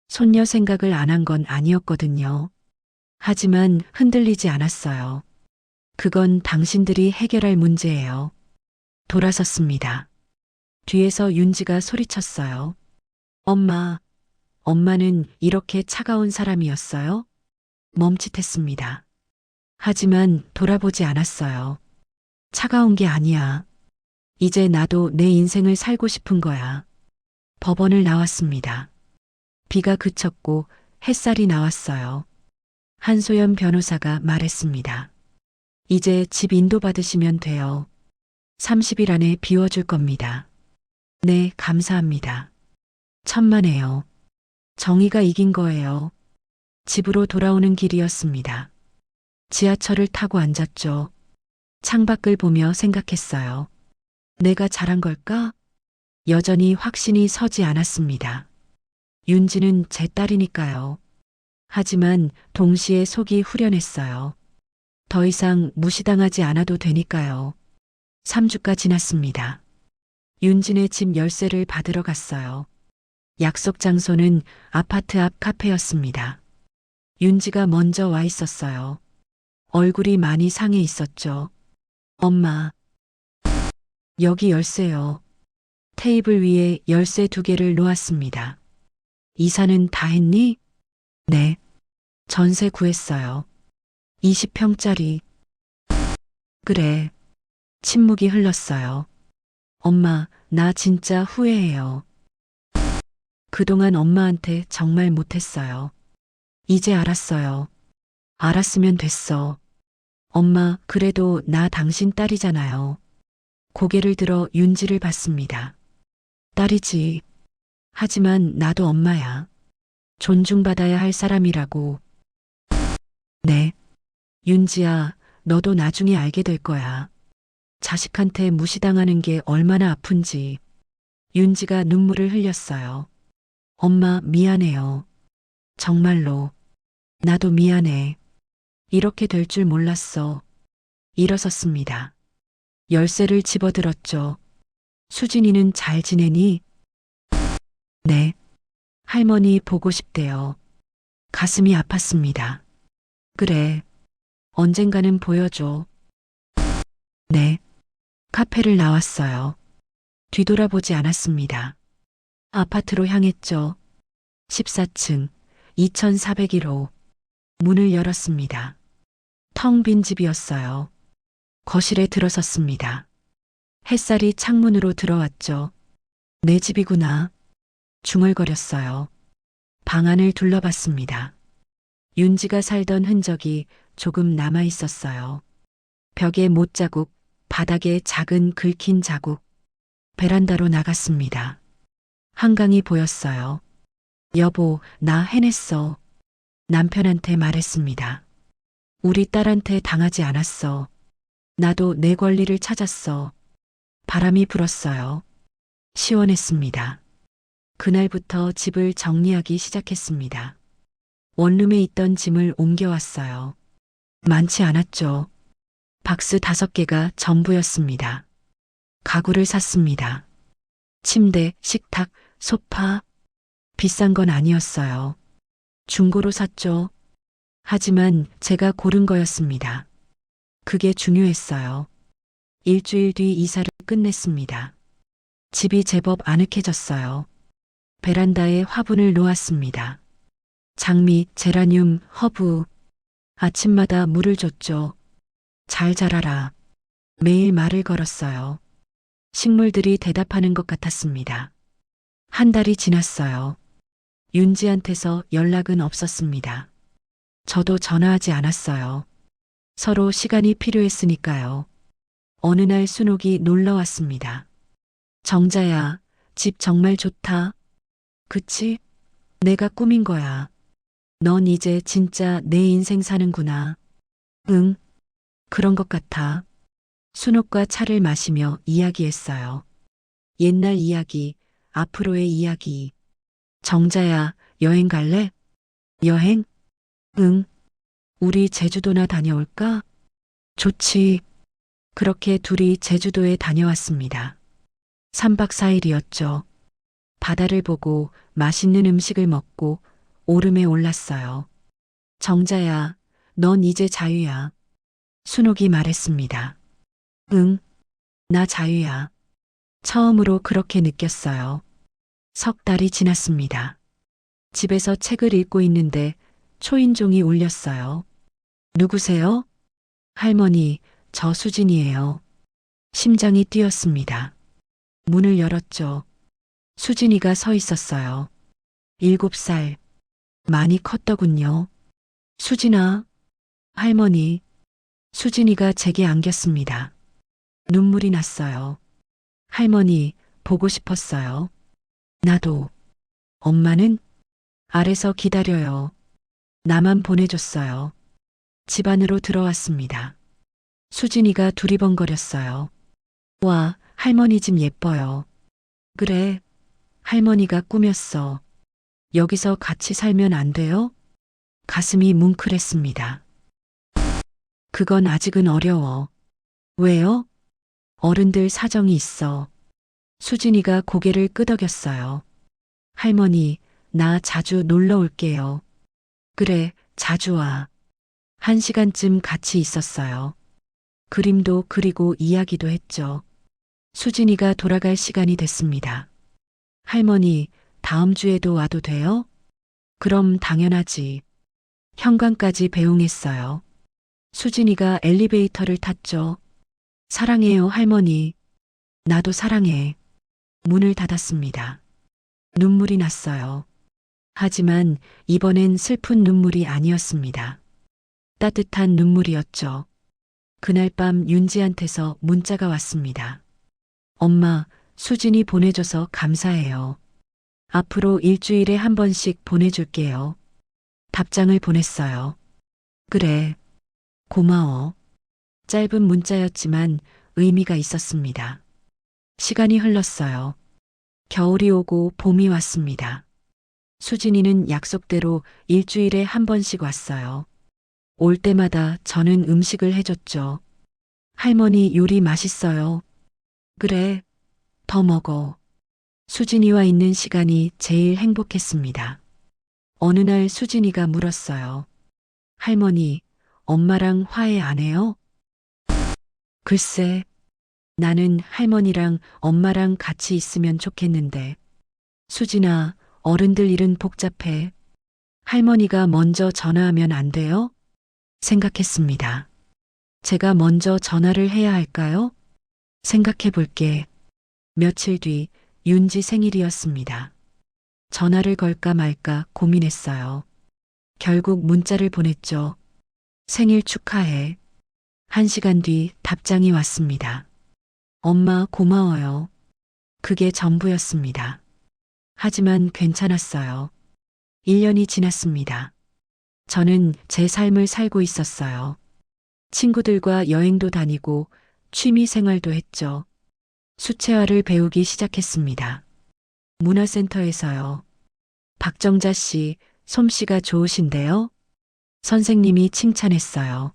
[SPEAKER 1] 손녀 생각을 안 한 건 아니었거든요. 하지만 흔들리지 않았어요. 그건 당신들이 해결할 문제예요. 돌아섰습니다. 뒤에서 윤지가 소리쳤어요. 엄마, 엄마는 이렇게 차가운 사람이었어요? 멈칫했습니다. 하지만 돌아보지 않았어요. 차가운 게 아니야. 이제 나도 내 인생을 살고 싶은 거야. 법원을 나왔습니다. 비가 그쳤고 햇살이 나왔어요. 한소연 변호사가 말했습니다. 이제 집 인도받으시면 돼요. 30일 안에 비워줄 겁니다. 네, 감사합니다. 천만에요. 정의가 이긴 거예요. 집으로 돌아오는 길이었습니다. 지하철을 타고 앉았죠. 창밖을 보며 생각했어요. 내가 잘한 걸까? 여전히 확신이 서지 않았습니다. 윤지는 제 딸이니까요. 하지만 동시에 속이 후련했어요. 더 이상 무시당하지 않아도 되니까요. 3주가 지났습니다. 윤진의 집 열쇠를 받으러 갔어요. 약속 장소는 아파트 앞 카페였습니다. 윤지가 먼저 와 있었어요. 얼굴이 많이 상해 있었죠. 엄마, 여기 열쇠요. 테이블 위에 열쇠 2개를 놓았습니다. 이사는 다 했니? 네. 전세 구했어요. 20평짜리. 그래. 침묵이 흘렀어요. 엄마, 나 진짜 후회해요. 그동안 엄마한테 정말 못했어요. 이제 알았어요. 알았으면 됐어. 엄마, 그래도 나 당신 딸이잖아요. 고개를 들어 윤지를 봤습니다. 딸이지. 하지만 나도 엄마야. 존중받아야 할 사람이라고. 네. 윤지야, 너도 나중에 알게 될 거야. 자식한테 무시당하는 게 얼마나 아픈지. 윤지가 눈물을 흘렸어요. 엄마, 미안해요. 정말로. 나도 미안해. 이렇게 될 줄 몰랐어. 일어섰습니다. 열쇠를 집어들었죠. 수진이는 잘 지내니? 네. 할머니 보고 싶대요. 가슴이 아팠습니다. 그래. 언젠가는 보여줘. 네. 카페를 나왔어요. 뒤돌아보지 않았습니다. 아파트로 향했죠. 14층 2401호. 문을 열었습니다. 텅 빈 집이었어요. 거실에 들어섰습니다. 햇살이 창문으로 들어왔죠. 내 집이구나. 중얼거렸어요. 방 안을 둘러봤습니다. 윤지가 살던 흔적이 조금 남아 있었어요. 벽에 못자국, 바닥에 작은 긁힌 자국. 베란다로 나갔습니다. 한강이 보였어요. 여보, 나 해냈어. 남편한테 말했습니다. 우리 딸한테 당하지 않았어. 나도 내 권리를 찾았어. 바람이 불었어요. 시원했습니다. 그날부터 집을 정리하기 시작했습니다. 원룸에 있던 짐을 옮겨왔어요. 많지 않았죠. 박스 5개가 전부였습니다. 가구를 샀습니다. 침대, 식탁, 소파. 비싼 건 아니었어요. 중고로 샀죠. 하지만 제가 고른 거였습니다. 그게 중요했어요. 일주일 뒤 이사를 끝냈습니다. 집이 제법 아늑해졌어요. 베란다에 화분을 놓았습니다. 장미, 제라늄, 허브. 아침마다 물을 줬죠. 잘 자라라. 매일 말을 걸었어요. 식물들이 대답하는 것 같았습니다. 한 달이 지났어요. 윤지한테서 연락은 없었습니다. 저도 전화하지 않았어요. 서로 시간이 필요했으니까요. 어느 날 순옥이 놀러 왔습니다. 정자야, 집 정말 좋다. 그치? 내가 꾸민 거야. 넌 이제 진짜 내 인생 사는구나. 응, 그런 것 같아. 순옥과 차를 마시며 이야기했어요. 옛날 이야기, 앞으로의 이야기. 정자야, 여행 갈래? 여행? 응. 우리 제주도나 다녀올까? 좋지. 그렇게 둘이 제주도에 다녀왔습니다. 3박 4일이었죠. 바다를 보고 맛있는 음식을 먹고 오름에 올랐어요. 정자야, 넌 이제 자유야. 순옥이 말했습니다. 응, 나 자유야. 처음으로 그렇게 느꼈어요. 석 달이 지났습니다. 집에서 책을 읽고 있는데 초인종이 울렸어요. 누구세요? 할머니, 저 수진이에요. 심장이 뛰었습니다. 문을 열었죠. 수진이가 서 있었어요. 7살. 많이 컸더군요. 수진아, 할머니. 수진이가 제게 안겼습니다. 눈물이 났어요. 할머니, 보고 싶었어요. 나도. 엄마는 아래서 기다려요. 나만 보내줬어요. 집 안으로 들어왔습니다. 수진이가 두리번거렸어요. 와, 할머니 집 예뻐요. 그래, 할머니가 꾸몄어. 여기서 같이 살면 안 돼요? 가슴이 뭉클했습니다. 그건 아직은 어려워. 왜요? 어른들 사정이 있어. 수진이가 고개를 끄덕였어요. 할머니, 나 자주 놀러 올게요. 그래, 자주 와. 1시간쯤 같이 있었어요. 그림도 그리고 이야기도 했죠. 수진이가 돌아갈 시간이 됐습니다. 할머니, 다음 주에도 와도 돼요? 그럼 당연하지. 현관까지 배웅했어요. 수진이가 엘리베이터를 탔죠. 사랑해요, 할머니. 나도 사랑해. 문을 닫았습니다. 눈물이 났어요. 하지만 이번엔 슬픈 눈물이 아니었습니다. 따뜻한 눈물이었죠. 그날 밤 윤지한테서 문자가 왔습니다. 엄마, 수진이 보내줘서 감사해요. 앞으로 일주일에 한 번씩 보내줄게요. 답장을 보냈어요. 그래, 고마워. 짧은 문자였지만 의미가 있었습니다. 시간이 흘렀어요. 겨울이 오고 봄이 왔습니다. 수진이는 약속대로 일주일에 한 번씩 왔어요. 올 때마다 저는 음식을 해줬죠. 할머니 요리 맛있어요. 그래, 더 먹어. 수진이와 있는 시간이 제일 행복했습니다. 어느 날 수진이가 물었어요. 할머니, 엄마랑 화해 안 해요? 글쎄, 나는 할머니랑 엄마랑 같이 있으면 좋겠는데. 수진아, 어른들 일은 복잡해. 할머니가 먼저 전화하면 안 돼요? 생각했습니다. 제가 먼저 전화를 해야 할까요? 생각해 볼게. 며칠 뒤 윤지 생일이었습니다. 전화를 걸까 말까 고민했어요. 결국 문자를 보냈죠. 생일 축하해. 1시간 뒤 답장이 왔습니다. 엄마 고마워요. 그게 전부였습니다. 하지만 괜찮았어요. 1년이 지났습니다. 저는 제 삶을 살고 있었어요. 친구들과 여행도 다니고 취미 생활도 했죠. 수채화를 배우기 시작했습니다. 문화센터에서요. 박정자 씨, 솜씨가 좋으신데요? 선생님이 칭찬했어요.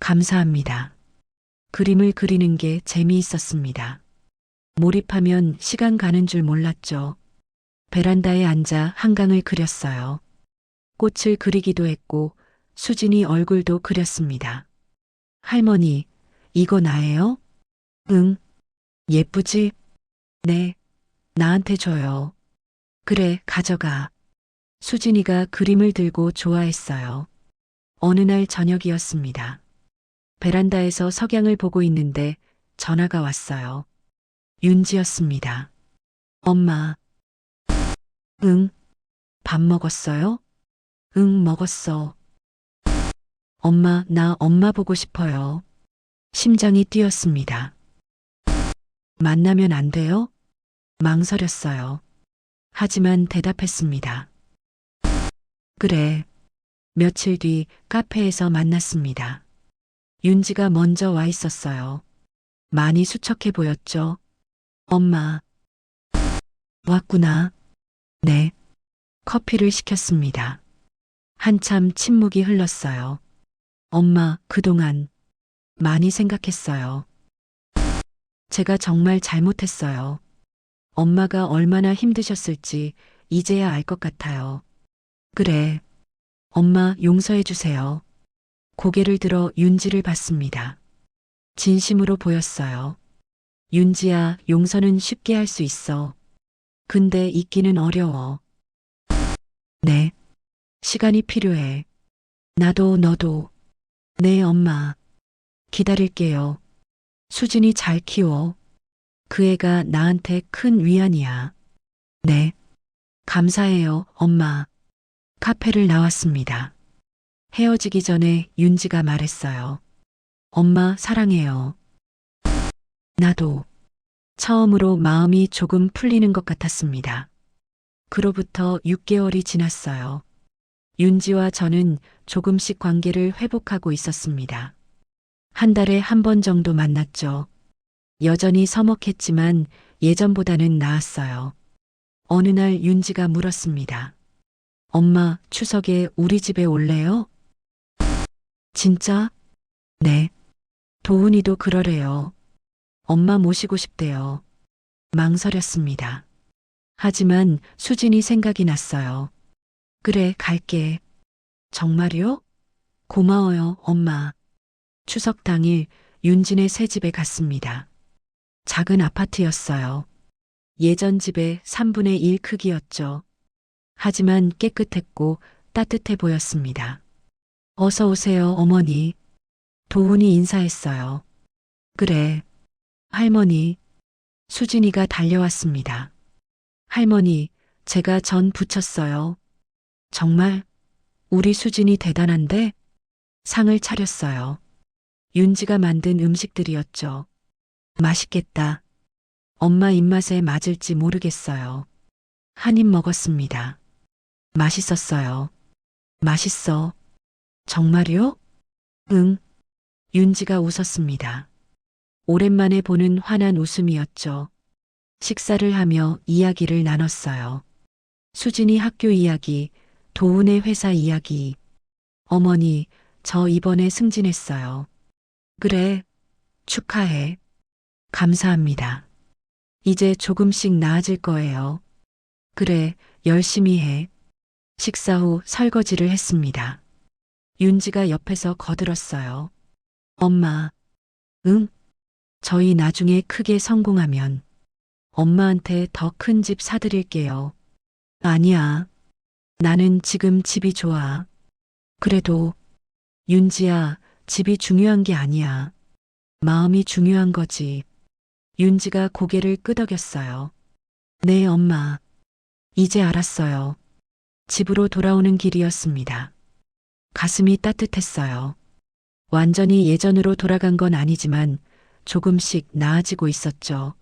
[SPEAKER 1] 감사합니다. 그림을 그리는 게 재미있었습니다. 몰입하면 시간 가는 줄 몰랐죠. 베란다에 앉아 한강을 그렸어요. 꽃을 그리기도 했고 수진이 얼굴도 그렸습니다. 할머니, 이거 나예요? 응. 예쁘지? 네. 나한테 줘요. 그래, 가져가. 수진이가 그림을 들고 좋아했어요. 어느 날 저녁이었습니다. 베란다에서 석양을 보고 있는데 전화가 왔어요. 윤지였습니다. 엄마. 응. 밥 먹었어요? 응, 먹었어. 엄마, 나 엄마 보고 싶어요. 심장이 뛰었습니다. 만나면 안 돼요? 망설였어요. 하지만 대답했습니다. 그래. 며칠 뒤 카페에서 만났습니다. 윤지가 먼저 와 있었어요. 많이 수척해 보였죠? 엄마. 왔구나. 네. 커피를 시켰습니다. 한참 침묵이 흘렀어요. 엄마, 그동안 많이 생각했어요. 제가 정말 잘못했어요. 엄마가 얼마나 힘드셨을지 이제야 알 것 같아요. 그래. 엄마 용서해 주세요. 고개를 들어 윤지를 봤습니다. 진심으로 보였어요. 윤지야, 용서는 쉽게 할 수 있어. 근데 잊기는 어려워. 네. 시간이 필요해. 나도 너도. 네, 엄마. 기다릴게요. 수진이 잘 키워. 그 애가 나한테 큰 위안이야. 네. 감사해요, 엄마. 카페를 나왔습니다. 헤어지기 전에 윤지가 말했어요. 엄마 사랑해요. 나도. 처음으로 마음이 조금 풀리는 것 같았습니다. 그로부터 6개월이 지났어요. 윤지와 저는 조금씩 관계를 회복하고 있었습니다. 한 달에 한 번 정도 만났죠. 여전히 서먹했지만 예전보다는 나았어요. 어느 날 윤지가 물었습니다. 엄마, 추석에 우리 집에 올래요? 진짜? 네. 도훈이도 그러래요. 엄마 모시고 싶대요. 망설였습니다. 하지만 수진이 생각이 났어요. 그래, 갈게. 정말요? 고마워요, 엄마. 추석 당일 윤진의 새 집에 갔습니다. 작은 아파트였어요. 예전 집의 3분의 1 크기였죠. 하지만 깨끗했고 따뜻해 보였습니다. 어서 오세요, 어머니. 도훈이 인사했어요. 그래. 할머니. 수진이가 달려왔습니다. 할머니, 제가 전 부쳤어요. 정말? 우리 수진이 대단한데? 상을 차렸어요. 윤지가 만든 음식들이었죠. 맛있겠다. 엄마 입맛에 맞을지 모르겠어요. 한 입 먹었습니다. 맛있었어요. 맛있어. 정말요? 응. 윤지가 웃었습니다. 오랜만에 보는 환한 웃음이었죠. 식사를 하며 이야기를 나눴어요. 수진이 학교 이야기, 도훈의 회사 이야기. 어머니, 저 이번에 승진했어요. 그래, 축하해. 감사합니다. 이제 조금씩 나아질 거예요. 그래, 열심히 해. 식사 후 설거지를 했습니다. 윤지가 옆에서 거들었어요. 엄마, 응? 저희 나중에 크게 성공하면 엄마한테 더 큰 집 사드릴게요. 아니야. 나는 지금 집이 좋아. 그래도 윤지야, 집이 중요한 게 아니야. 마음이 중요한 거지. 윤지가 고개를 끄덕였어요. 네, 엄마. 이제 알았어요. 집으로 돌아오는 길이었습니다. 가슴이 따뜻했어요. 완전히 예전으로 돌아간 건 아니지만 조금씩 나아지고 있었죠.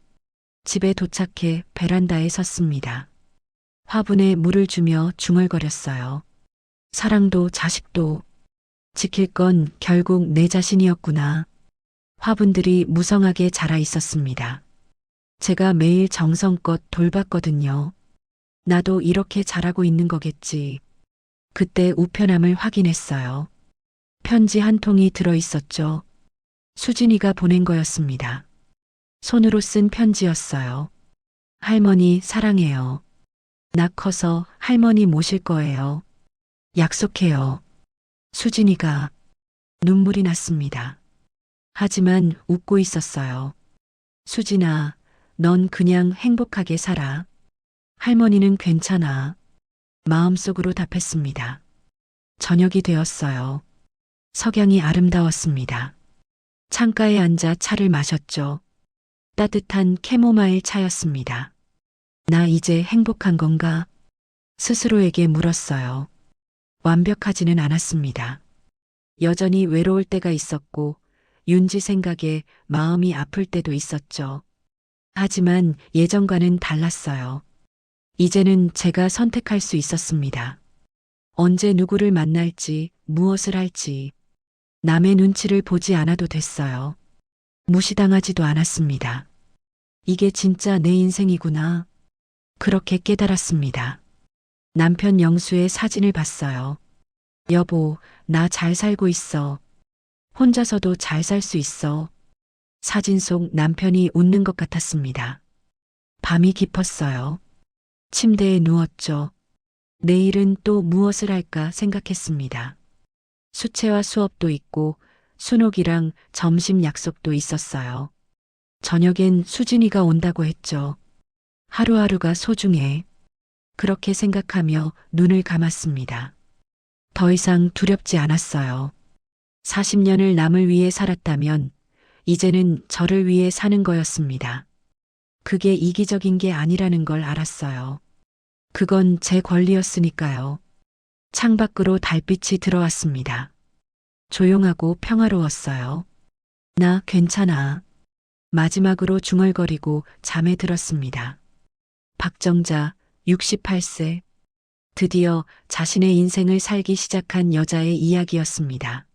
[SPEAKER 1] 집에 도착해 베란다에 섰습니다. 화분에 물을 주며 중얼거렸어요. 사랑도 자식도 지킬 건 결국 내 자신이었구나. 화분들이 무성하게 자라 있었습니다. 제가 매일 정성껏 돌봤거든요. 나도 이렇게 자라고 있는 거겠지. 그때 우편함을 확인했어요. 편지 한 통이 들어 있었죠. 수진이가 보낸 거였습니다. 손으로 쓴 편지였어요. 할머니 사랑해요. 나 커서 할머니 모실 거예요. 약속해요. 수진이가 눈물이 났습니다. 하지만 웃고 있었어요. 수진아, 넌 그냥 행복하게 살아. 할머니는 괜찮아. 마음속으로 답했습니다. 저녁이 되었어요. 석양이 아름다웠습니다. 창가에 앉아 차를 마셨죠. 따뜻한 캐모마일 차였습니다. 나 이제 행복한 건가? 스스로에게 물었어요. 완벽하지는 않았습니다. 여전히 외로울 때가 있었고 윤지 생각에 마음이 아플 때도 있었죠. 하지만 예전과는 달랐어요. 이제는 제가 선택할 수 있었습니다. 언제 누구를 만날지, 무엇을 할지. 남의 눈치를 보지 않아도 됐어요. 무시당하지도 않았습니다. 이게 진짜 내 인생이구나. 그렇게 깨달았습니다. 남편 영수의 사진을 봤어요. 여보, 나 잘 살고 있어. 혼자서도 잘 살 수 있어. 사진 속 남편이 웃는 것 같았습니다. 밤이 깊었어요. 침대에 누웠죠. 내일은 또 무엇을 할까 생각했습니다. 수채화 수업도 있고 순옥이랑 점심 약속도 있었어요. 저녁엔 수진이가 온다고 했죠. 하루하루가 소중해. 그렇게 생각하며 눈을 감았습니다. 더 이상 두렵지 않았어요. 40년을 남을 위해 살았다면 이제는 저를 위해 사는 거였습니다. 그게 이기적인 게 아니라는 걸 알았어요. 그건 제 권리였으니까요. 창밖으로 달빛이 들어왔습니다. 조용하고 평화로웠어요. 나 괜찮아. 마지막으로 중얼거리고 잠에 들었습니다. 박정자, 68세. 드디어 자신의 인생을 살기 시작한 여자의 이야기였습니다.